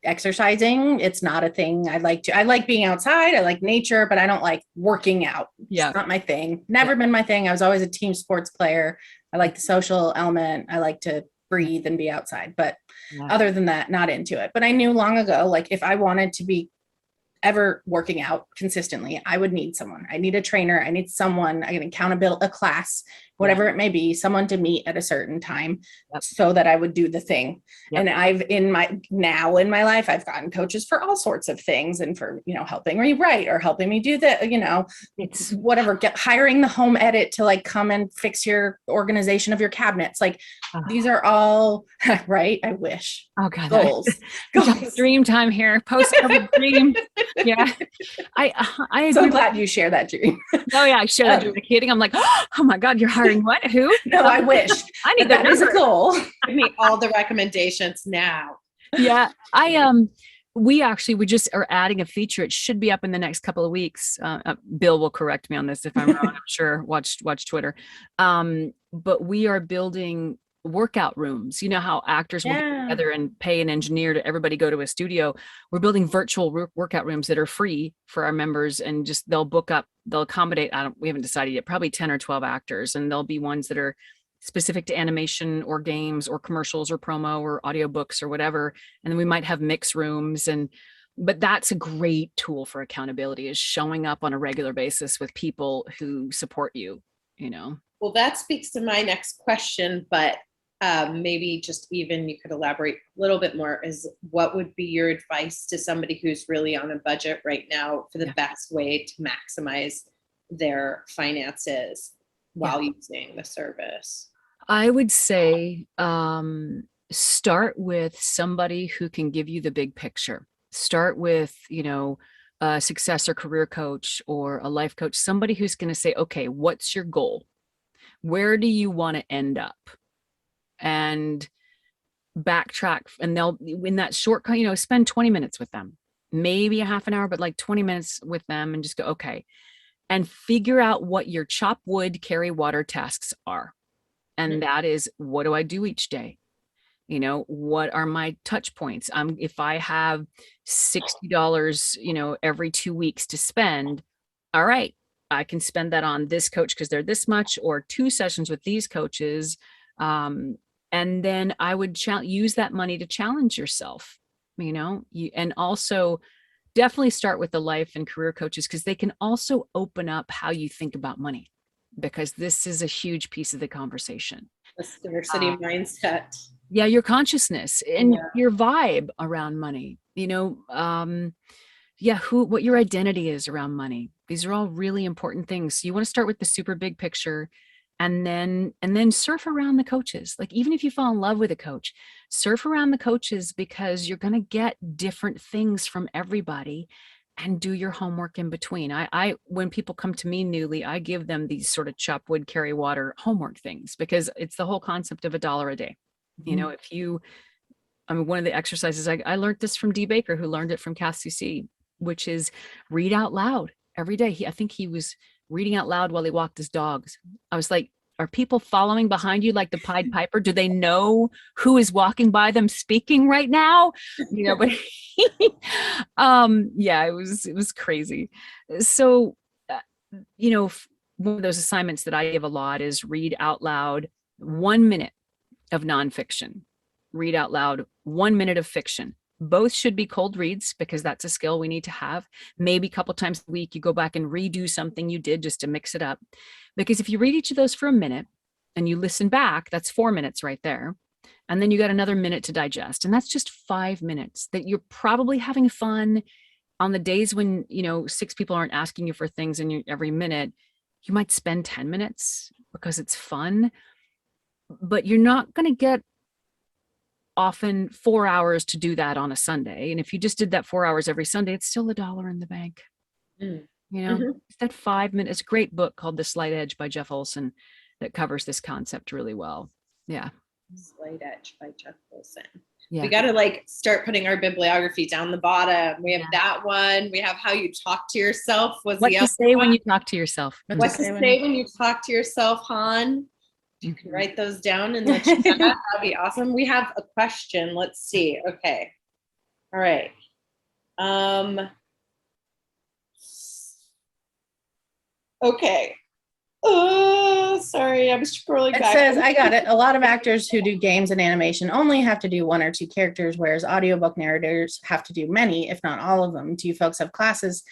[SPEAKER 2] exercising. It's not a thing I like being outside. I like nature, but I don't like working out.
[SPEAKER 1] Yeah.
[SPEAKER 2] It's not my thing. Never been my thing. I was always a team sports player. I like the social element. I like to breathe and be outside, but other than that, not into it. But I knew long ago, if I wanted to be ever working out consistently, I would need someone. I need a trainer. I need someone, a class whatever it may be, someone to meet at a certain time
[SPEAKER 1] Yep.
[SPEAKER 2] so that I would do the thing.
[SPEAKER 1] Yep.
[SPEAKER 2] And in my life, I've gotten coaches for all sorts of things, and for, helping me write or helping me do the,
[SPEAKER 1] It's
[SPEAKER 2] whatever, hiring the home edit to like come and fix your organization of your cabinets. Like these are all right. I wish.
[SPEAKER 1] oh god,
[SPEAKER 2] Goals.
[SPEAKER 1] dream time here, post-COVID dream. Yeah, I
[SPEAKER 2] So
[SPEAKER 1] agree.
[SPEAKER 2] glad you share that dream.
[SPEAKER 1] Oh yeah, I share that dream with kidding. I'm like, oh my god, you're hiring what? Who?
[SPEAKER 2] No, I wish.
[SPEAKER 1] I need
[SPEAKER 2] that is a goal.
[SPEAKER 3] Give me all the recommendations now.
[SPEAKER 1] Yeah, we just are adding a feature. It should be up in the next couple of weeks. Bill will correct me on this if I'm wrong. I'm sure. Watch Twitter. But we are building workout rooms. You know how actors will get together and pay an engineer to everybody go to a studio. We're building virtual workout rooms that are free for our members, and just they'll accommodate. We haven't decided yet. Probably 10 or 12 actors, and there'll be ones that are specific to animation or games or commercials or promo or audiobooks or whatever. And then we might have mix rooms. But that's a great tool for accountability, is showing up on a regular basis with people who support you,
[SPEAKER 3] Well, that speaks to my next question, but maybe just even you could elaborate a little bit more, is what would be your advice to somebody who's really on a budget right now for the best way to maximize their finances while using the service? I
[SPEAKER 1] would say start with somebody who can give you the big picture. Start with, a success or career coach or a life coach, somebody who's going to say, okay, what's your goal? Where do you want to end up? And backtrack. And they'll, in that short, spend 20 minutes with them, maybe a half an hour, but like 20 minutes with them, and just go, okay, and figure out what your chop wood, carry water tasks are. And that is, what do I do each day? What are my touch points? If I have $60, every 2 weeks to spend, all right, I can spend that on this coach because they're this much, or 2 sessions with these coaches. And then I would use that money to challenge yourself, and also definitely start with the life and career coaches, because they can also open up how you think about money, because this is a huge piece of the conversation.
[SPEAKER 3] The scarcity mindset.
[SPEAKER 1] Yeah, your consciousness and your vibe around money, what your identity is around money. These are all really important things. So you want to start with the super big picture, and then surf around the coaches. Like, even if you fall in love with a coach, surf around the coaches, because you're going to get different things from everybody, and do your homework in between. When people come to me newly, I give them these sort of chop wood, carry water homework things, because it's the whole concept of $1 a day. One of the exercises, I learned this from Dee Baker, who learned it from Cass Susi, which is read out loud every day. I think he was reading out loud while he walked his dogs. I was like, are people following behind you like the Pied Piper? Do they know who is walking by them speaking right now? But it was crazy. So, one of those assignments that I give a lot is read out loud 1 minute of nonfiction, read out loud 1 minute of fiction. Both should be cold reads, because that's a skill we need to have. Maybe a couple times a week, you go back and redo something you did just to mix it up. Because if you read each of those for a minute and you listen back, that's 4 minutes right there. And then you got another minute to digest. And that's just 5 minutes that you're probably having fun on the days when, 6 people aren't asking you for things in every minute. You might spend 10 minutes because it's fun, but you're not going to get often 4 hours to do that on a Sunday. And if you just did that 4 hours every Sunday, it's still $1 in the bank. It's that 5 minutes. Great book called The Slight Edge by Jeff Olson that covers this concept really well. Yeah.
[SPEAKER 3] Slight Edge by Jeff Olson.
[SPEAKER 1] Yeah.
[SPEAKER 3] We got to start putting our bibliography down the bottom. We have that one. We have How You Talk to Yourself.
[SPEAKER 1] What to say when you talk to yourself.
[SPEAKER 3] What to say when you talk to yourself, Han. You can write those down in the chat. That'd be awesome. We have a question. Let's see. Okay. All right. Okay. Sorry, I'm scrolling back.
[SPEAKER 2] It says, I got it. A lot of actors who do games and animation only have to do 1 or 2 characters, whereas audiobook narrators have to do many, if not all of them. Do you folks have classes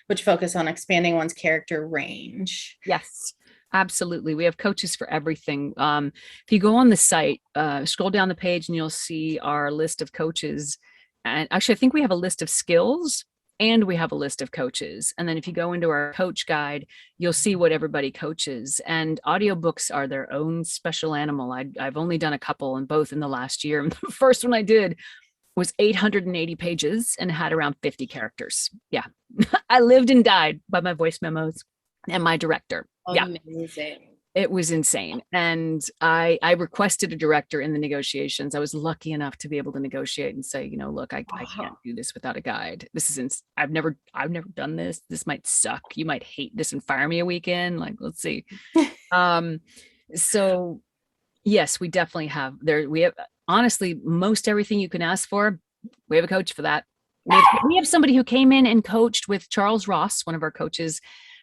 [SPEAKER 2] which focus on expanding one's character range?
[SPEAKER 1] Yes. Absolutely. We have coaches for everything. If you go on the site, scroll down the page and you'll see our list of coaches. And actually, I think we have a list of skills and we have a list of coaches. And then if you go into our coach guide, you'll see what everybody coaches. And audiobooks are their own special animal. I've only done a couple and both in the last year. The first one I did was 880 pages and had around 50 characters. Yeah. I lived and died by my voice memos and my director. Yeah.
[SPEAKER 3] Amazing.
[SPEAKER 1] It was insane. And I requested a director in the negotiations. I was lucky enough to be able to negotiate and say, look, I can't do this without a guide. This is, I've never done this. This might suck. You might hate this and fire me a weekend. Like, let's see. So yes, we definitely have we have honestly, most everything you can ask for. We have a coach for that. We have somebody who came in and coached with Charles Ross, one of our coaches,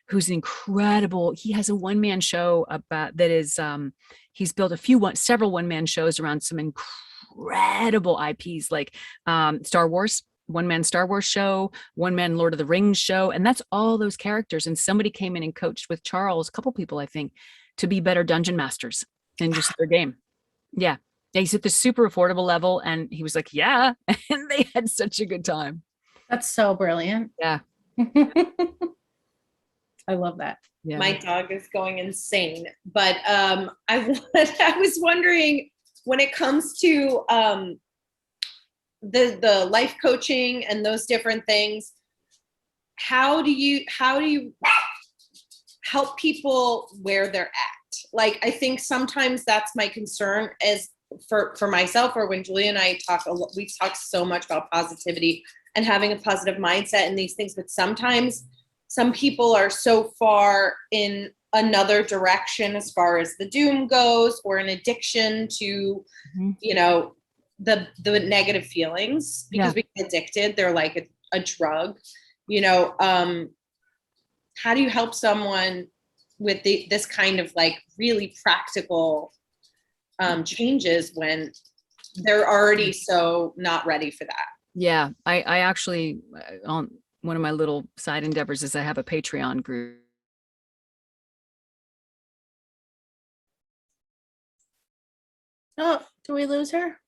[SPEAKER 1] who's incredible. He has a one-man show about that is, he's built several one-man shows around some incredible IPs like Star Wars, one-man Star Wars show, one-man Lord of the Rings show. And that's all those characters. And somebody came in and coached with Charles, a couple people, I think, to be better dungeon masters in just their game. Yeah. He's at the super affordable level. And he was like, yeah. And they had such a good time.
[SPEAKER 2] That's so brilliant.
[SPEAKER 1] Yeah.
[SPEAKER 2] I love that.
[SPEAKER 1] Yeah.
[SPEAKER 3] My dog is going insane. But I was wondering, when it comes to the life coaching and those different things, how do you help people where they're at? Like, I think sometimes that's my concern is for myself, or when Julia and I we talk so much about positivity and having a positive mindset and these things, but sometimes some people are so far in another direction as far as the doom goes, or an addiction to, the negative feelings, because we get addicted. They're like a drug, how do you help someone with this kind of like really practical changes when they're already so not ready for that?
[SPEAKER 1] Yeah, I actually, on one of my little side endeavors is I have a Patreon group.
[SPEAKER 2] Oh, do we lose her?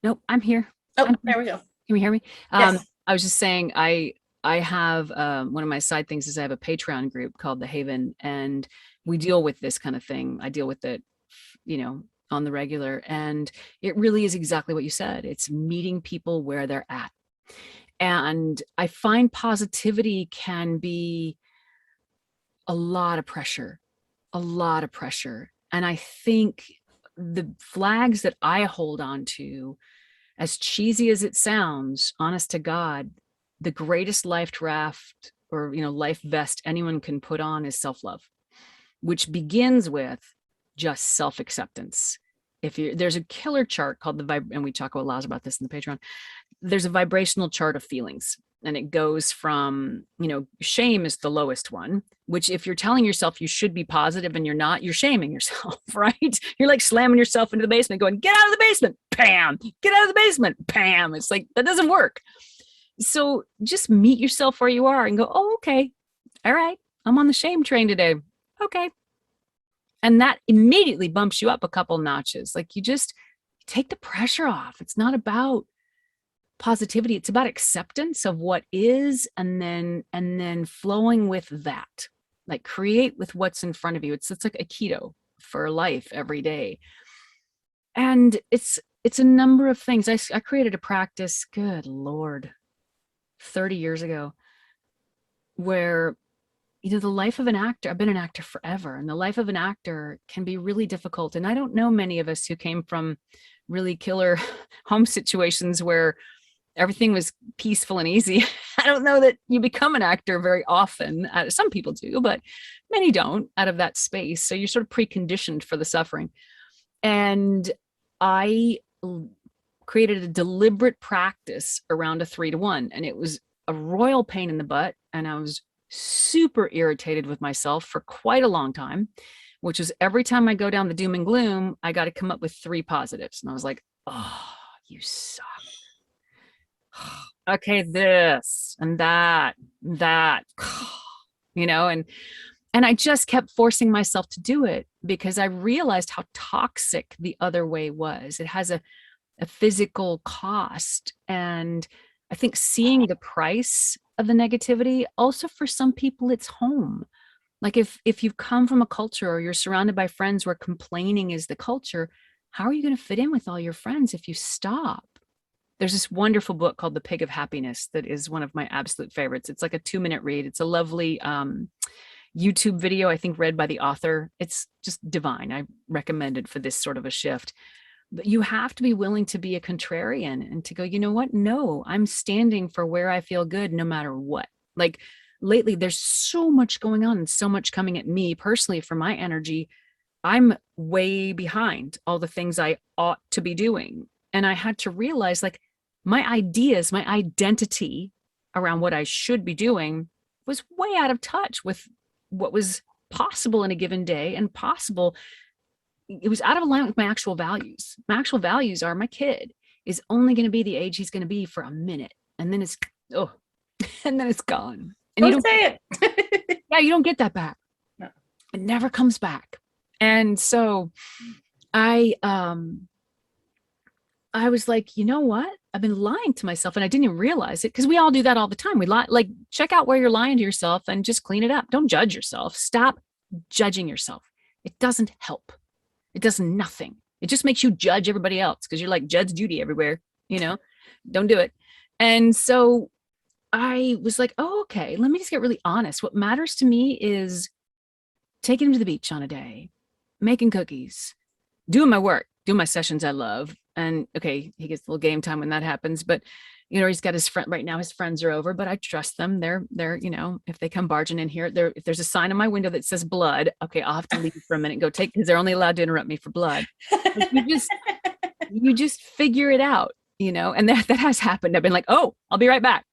[SPEAKER 1] Nope, I'm here.
[SPEAKER 2] Oh, there we go.
[SPEAKER 1] Can you hear me?
[SPEAKER 2] Yes.
[SPEAKER 1] I was just saying, I have one of my side things is I have a Patreon group called The Haven, and we deal with this kind of thing. I deal with it, on the regular, and it really is exactly what you said. It's meeting people where they're at. And I find positivity can be a lot of pressure. And I think the flags that I hold on to, as cheesy as it sounds, honest to God, the greatest life raft or, life vest anyone can put on is self-love, which begins with just self-acceptance. There's a killer chart called and we talk a lot about this in the Patreon. There's a vibrational chart of feelings, and it goes from, shame is the lowest one, which if you're telling yourself you should be positive and you're not, you're shaming yourself, right? You're like slamming yourself into the basement going, get out of the basement, bam, get out of the basement, bam. It's like, that doesn't work. So just meet yourself where you are and go, oh, okay. All right. I'm on the shame train today. Okay. And that immediately bumps you up a couple notches. Like, you just take the pressure off. It's not about positivity. It's about acceptance of what is, and then flowing with that. Like, create with what's in front of you. It's like a keto for life every day. And it's a number of things. I created a practice, good Lord, 30 years ago, where the life of an actor, I've been an actor forever, and the life of an actor can be really difficult. And I don't know many of us who came from really killer home situations where everything was peaceful and easy. I don't know that you become an actor very often. Some people do, but many don't, out of that space. So you're sort of preconditioned for the suffering. And I created a deliberate practice around a 3-to-1, and it was a royal pain in the butt. And I was super irritated with myself for quite a long time, which is every time I go down the doom and gloom, I got to come up with 3 positives. And I was like, oh, you suck. Okay, this and that, and And I just kept forcing myself to do it because I realized how toxic the other way was. It has a physical cost. And I think seeing the price of the negativity, also for some people, it's home. Like if you've come from a culture or you're surrounded by friends where complaining is the culture, how are you going to fit in with all your friends if you stop? There's this wonderful book called The Pig of Happiness that is one of my absolute favorites. It's like a 2-minute read. It's a lovely YouTube video, I think, read by the author. It's just divine. I recommend it for this sort of a shift. But you have to be willing to be a contrarian and to go, you know what? No, I'm standing for where I feel good no matter what. Like lately, there's so much going on and so much coming at me personally for my energy. I'm way behind all the things I ought to be doing. And I had to realize, like, my ideas, my identity around what I should be doing was way out of touch with what was possible in a given day and possible. It was out of alignment with my actual values. My actual values are my kid is only going to be the age he's going to be for a minute. And then it's, and then it's gone. And
[SPEAKER 2] Don't
[SPEAKER 1] you don't
[SPEAKER 2] say it.
[SPEAKER 1] yeah, you don't get that back.
[SPEAKER 2] No.
[SPEAKER 1] It never comes back. And so I was like, you know what? I've been lying to myself and I didn't even realize it because we all do that all the time. We lie, like, check out where you're lying to yourself and just clean it up. Don't judge yourself. Stop judging yourself. It doesn't help. It does nothing. It just makes you judge everybody else because you're like Judge Judy everywhere, don't do it. And so I was like, oh, okay, let me just get really honest. What matters to me is taking him to the beach on a day, making cookies, doing my work, doing my sessions I love. And okay, he gets a little game time when that happens, but he's got his friend right now. His friends are over, but I trust them. They're, if they come barging in here, if there's a sign on my window that says blood, okay, I'll have to leave for a minute and go take, because they're only allowed to interrupt me for blood. You just figure it out, and that has happened. I've been like, oh, I'll be right back.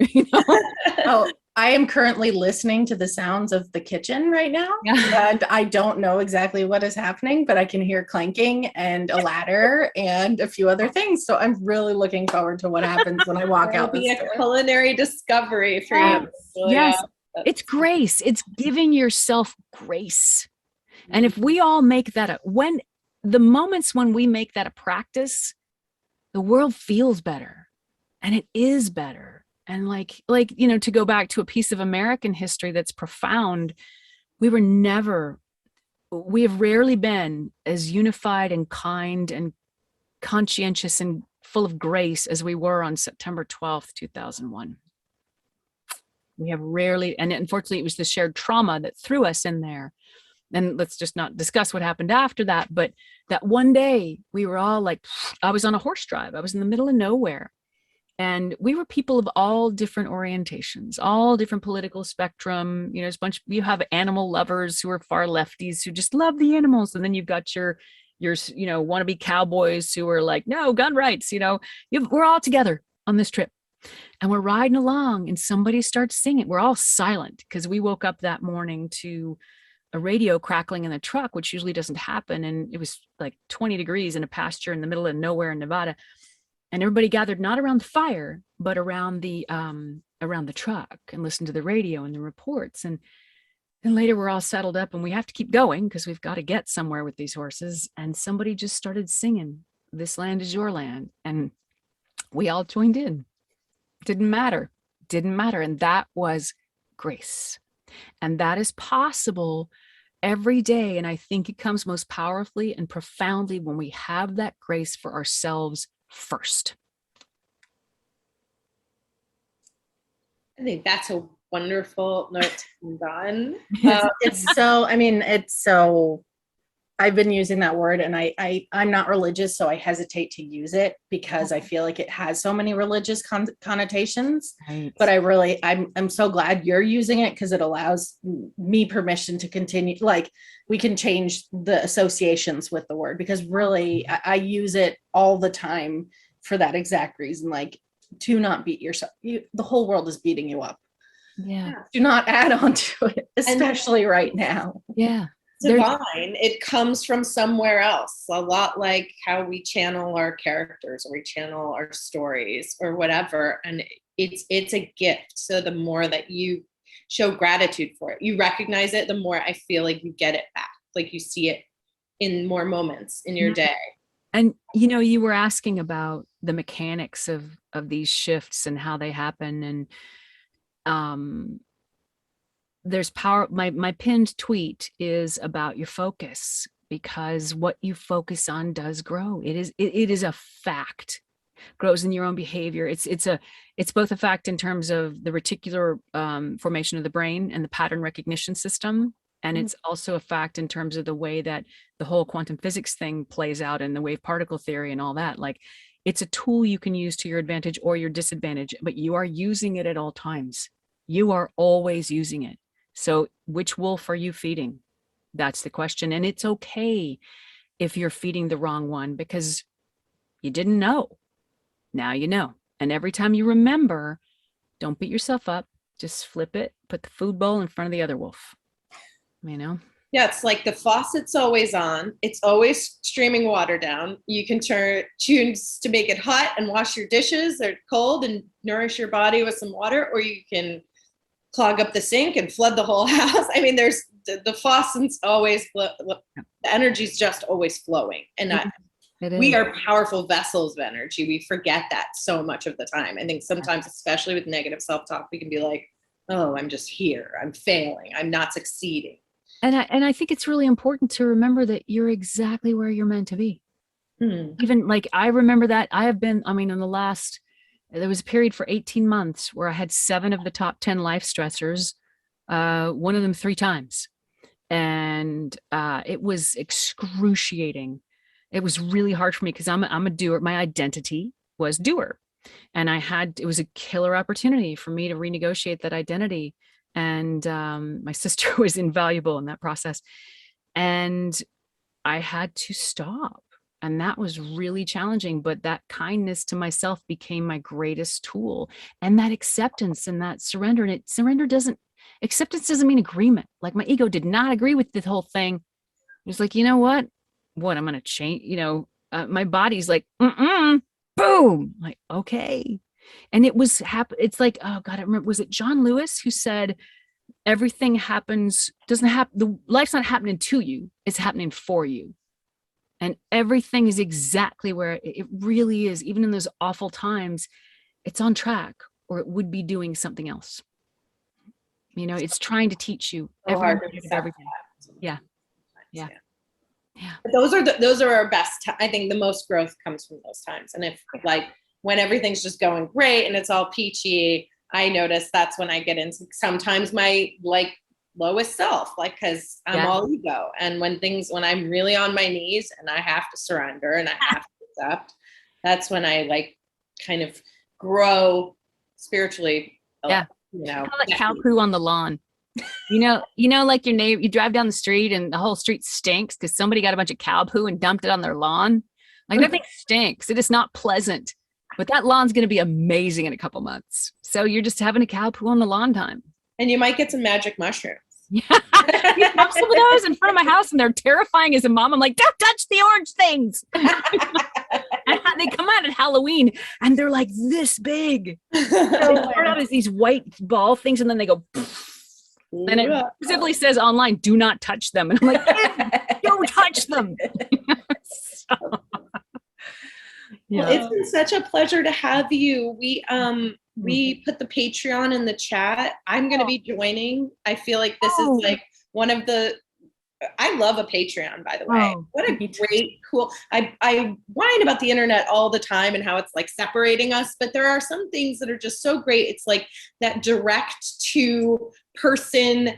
[SPEAKER 2] Oh, I am currently listening to the sounds of the kitchen right now.
[SPEAKER 1] Yeah.
[SPEAKER 2] And I don't know exactly what is happening, but I can hear clanking and a ladder and a few other things. So I'm really looking forward to what happens when I walk out.
[SPEAKER 3] It'll be a culinary discovery for you.
[SPEAKER 1] Yes. It's grace. It's giving yourself grace. And if we all make that when the moments when we make that a practice, the world feels better and it is better. And like, to go back to a piece of American history that's profound, we have rarely been as unified and kind and conscientious and full of grace as we were on September 12th, 2001. We have rarely, and unfortunately it was the shared trauma that threw us in there. And let's just not discuss what happened after that. But that one day we were all like, I was on a horse drive. I was in the middle of nowhere. And we were people of all different orientations, all different political spectrum. There's you have animal lovers who are far lefties who just love the animals. And then you've got your wannabe cowboys who are like, no, gun rights, we're all together on this trip. And we're riding along and somebody starts singing. We're all silent because we woke up that morning to a radio crackling in the truck, which usually doesn't happen. And it was like 20 degrees in a pasture in the middle of nowhere in Nevada. And everybody gathered not around the fire, but around the truck and listened to the radio and the reports. And then later we're all settled up and we have to keep going because we've got to get somewhere with these horses. And somebody just started singing, "This land is your land." And we all joined in. Didn't matter. And that was grace. And that is possible every day. And I think it comes most powerfully and profoundly when we have that grace for ourselves first.
[SPEAKER 3] I think that's a wonderful note to end on.
[SPEAKER 2] It's so, I've been using that word and I'm not religious, so I hesitate to use it because I feel like it has so many religious connotations,
[SPEAKER 1] right.
[SPEAKER 2] But I'm so glad you're using it because it allows me permission to continue. Like we can change the associations with the word because really I use it all the time for that exact reason. Like, do not beat yourself. The whole world is beating you up.
[SPEAKER 1] Yeah.
[SPEAKER 2] Do not add on to it, especially right now.
[SPEAKER 1] Yeah.
[SPEAKER 3] Divine. It comes from somewhere else, a lot like how we channel our characters or we channel our stories or whatever. And it's a gift. So the more that you show gratitude for it. You recognize it, the more I feel like you get it back. Like you see it in more moments in your day.
[SPEAKER 1] And, you know, you were asking about the mechanics of these shifts and how they happen. And there's power. My pinned tweet is about your focus, because what you focus on does grow. It is a fact. Grows in your own behavior. It's both a fact in terms of the reticular formation of the brain and the pattern recognition system. And it's also a fact in terms of the way that the whole quantum physics thing plays out and the wave particle theory and all that. Like, it's a tool you can use to your advantage or your disadvantage, but you are using it at all times. You are always using it. So which wolf are you feeding? That's the question. And it's okay if you're feeding the wrong one, because you didn't know. Now you know. And every time you remember, don't beat yourself up. Just flip it, put the food bowl in front of the other wolf. You know?
[SPEAKER 3] Yeah, it's like the faucet's always on. It's always streaming water down. You can choose to make it hot and wash your dishes, or cold and nourish your body with some water, or you can clog up the sink and flood the whole house. I mean, there's the faucet's always, the energy's just always flowing. And we are powerful vessels of energy. We forget that so much of the time. I think sometimes, especially with negative self-talk, we can be like, oh, I'm just here. I'm failing. I'm not succeeding.
[SPEAKER 1] And I think it's really important to remember that you're exactly where you're meant to be. Even like, I remember that I have been, I mean, there was a period for 18 months where I had 7 of the top 10 life stressors, one of them 3 times. And it was excruciating. It was really hard for me because I'm a doer. My identity was doer. And it was a killer opportunity for me to renegotiate that identity. And my sister was invaluable in that process. And I had to stop. And that was really challenging. But that kindness to myself became my greatest tool. And that acceptance and that surrender. And acceptance doesn't mean agreement. Like, my ego did not agree with the whole thing. It was like, you know what? I'm going to change, my body's like, boom. Like, okay. And it was it's like, oh God, I remember, was it John Lewis who said, everything life's not happening to you, it's happening for you. And everything is exactly where it really is. Even in those awful times, it's on track, or it would be doing something else. It's trying to teach you everything. Yeah.
[SPEAKER 3] But those are our best. I think the most growth comes from those times. And if when everything's just going great and it's all peachy, I notice that's when I get into sometimes my lowest self, because I'm all ego. And when I'm really on my knees and I have to surrender and I have to accept, that's when I kind of grow spiritually.
[SPEAKER 1] Yeah. Kind of like cow poo on the lawn. Like your neighbor, you drive down the street and the whole street stinks because somebody got a bunch of cow poo and dumped it on their lawn. Like, that thing stinks. It is not pleasant. But that lawn's going to be amazing in a couple months. So you're just having a cow poo on the lawn time. And
[SPEAKER 3] you might get some magic mushrooms.
[SPEAKER 1] Yeah. You have some of those in front of my house and they're terrifying as a mom. I'm like, don't touch the orange things. And they come out at Halloween and they're like this big. They start out as these white ball things and then they go, and it specifically says online, do not touch them. And I'm like, don't touch them.
[SPEAKER 3] Well, it's been such a pleasure to have you. We put the Patreon in the chat. I'm going to be joining. I feel like this is one of the, I love a Patreon, by the way. What a great, cool, I whine about the internet all the time and how it's separating us, but there are some things that are just so great. It's like that direct to person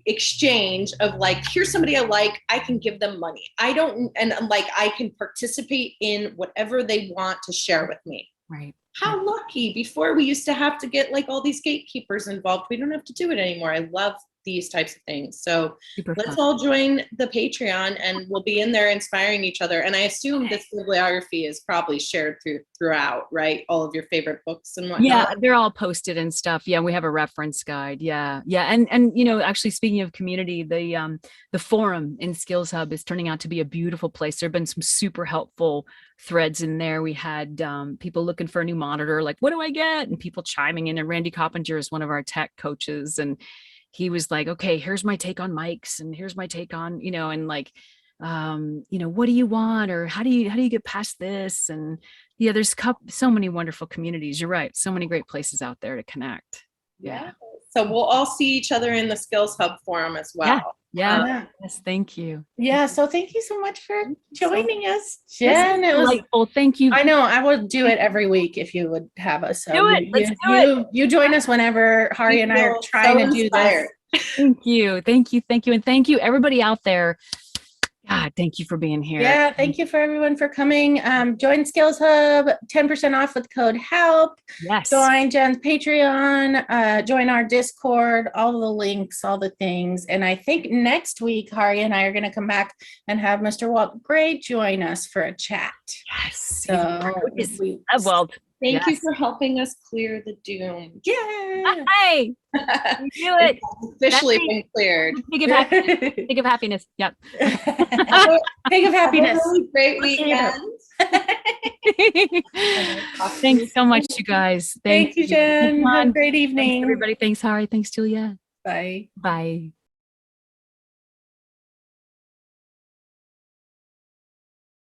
[SPEAKER 3] exchange of here's somebody I can give them money. I can participate in whatever they want to share with me.
[SPEAKER 1] Right.
[SPEAKER 3] How lucky. Before we used to have to get all these gatekeepers involved. We don't have to do it anymore. I love these types of things. So
[SPEAKER 1] Super
[SPEAKER 3] let's
[SPEAKER 1] fun.
[SPEAKER 3] all join the Patreon, and we'll be in there inspiring each other. And I assume this bibliography is probably shared throughout, right? All of your favorite books and whatnot.
[SPEAKER 1] Yeah, they're all posted and stuff. Yeah, we have a reference guide. Yeah, yeah, and you know, actually, speaking of community, the forum in SkillsHub is turning out to be a beautiful place. There have been some super helpful threads in there. We had people looking for a new monitor, like, what do I get? And people chiming in. And Randy Coppinger is one of our tech coaches, and he was like, okay, here's my take on mics, and here's my take on, you know, and like, you know, what do you want, or how do you get past this? And yeah, there's so many wonderful communities. You're right. So many great places out there to connect. Yeah.
[SPEAKER 3] So we'll all see each other in the SkillsHub forum as well.
[SPEAKER 1] Yeah. Yes. Thank you.
[SPEAKER 2] Yeah. So thank you so much for joining us, Jen. It was
[SPEAKER 1] delightful. Thank you.
[SPEAKER 2] I know I would do it every week if you would have us. So
[SPEAKER 1] do it. Let's do it.
[SPEAKER 2] You join us whenever Hari and I are trying to do this.
[SPEAKER 1] Thank you. Thank you. Thank you. And thank you everybody out there. God, thank you for being here.
[SPEAKER 2] Yeah, thank you for everyone for coming. Join SkillsHub, 10% off with code HALP.
[SPEAKER 1] Yes.
[SPEAKER 2] Join Jen's Patreon, join our Discord, all the links, all the things. And I think next week, Hari and I are going to come back and have Mr. Walt Gray join us for a chat.
[SPEAKER 1] Yes.
[SPEAKER 2] So
[SPEAKER 1] well,
[SPEAKER 3] thank you for helping us clear the doom.
[SPEAKER 2] Yeah.
[SPEAKER 1] Hey, you do it.
[SPEAKER 3] It's officially been cleared.
[SPEAKER 1] Pig of happiness. Pig of happiness. Yep.
[SPEAKER 2] Pig of happiness.
[SPEAKER 3] Have a really great weekend.
[SPEAKER 1] Thanks so much, you guys.
[SPEAKER 2] Thank you, Jen. Have a great evening.
[SPEAKER 1] Thanks, everybody. Thanks, Hari. Thanks, Julia.
[SPEAKER 2] Bye.
[SPEAKER 1] Bye.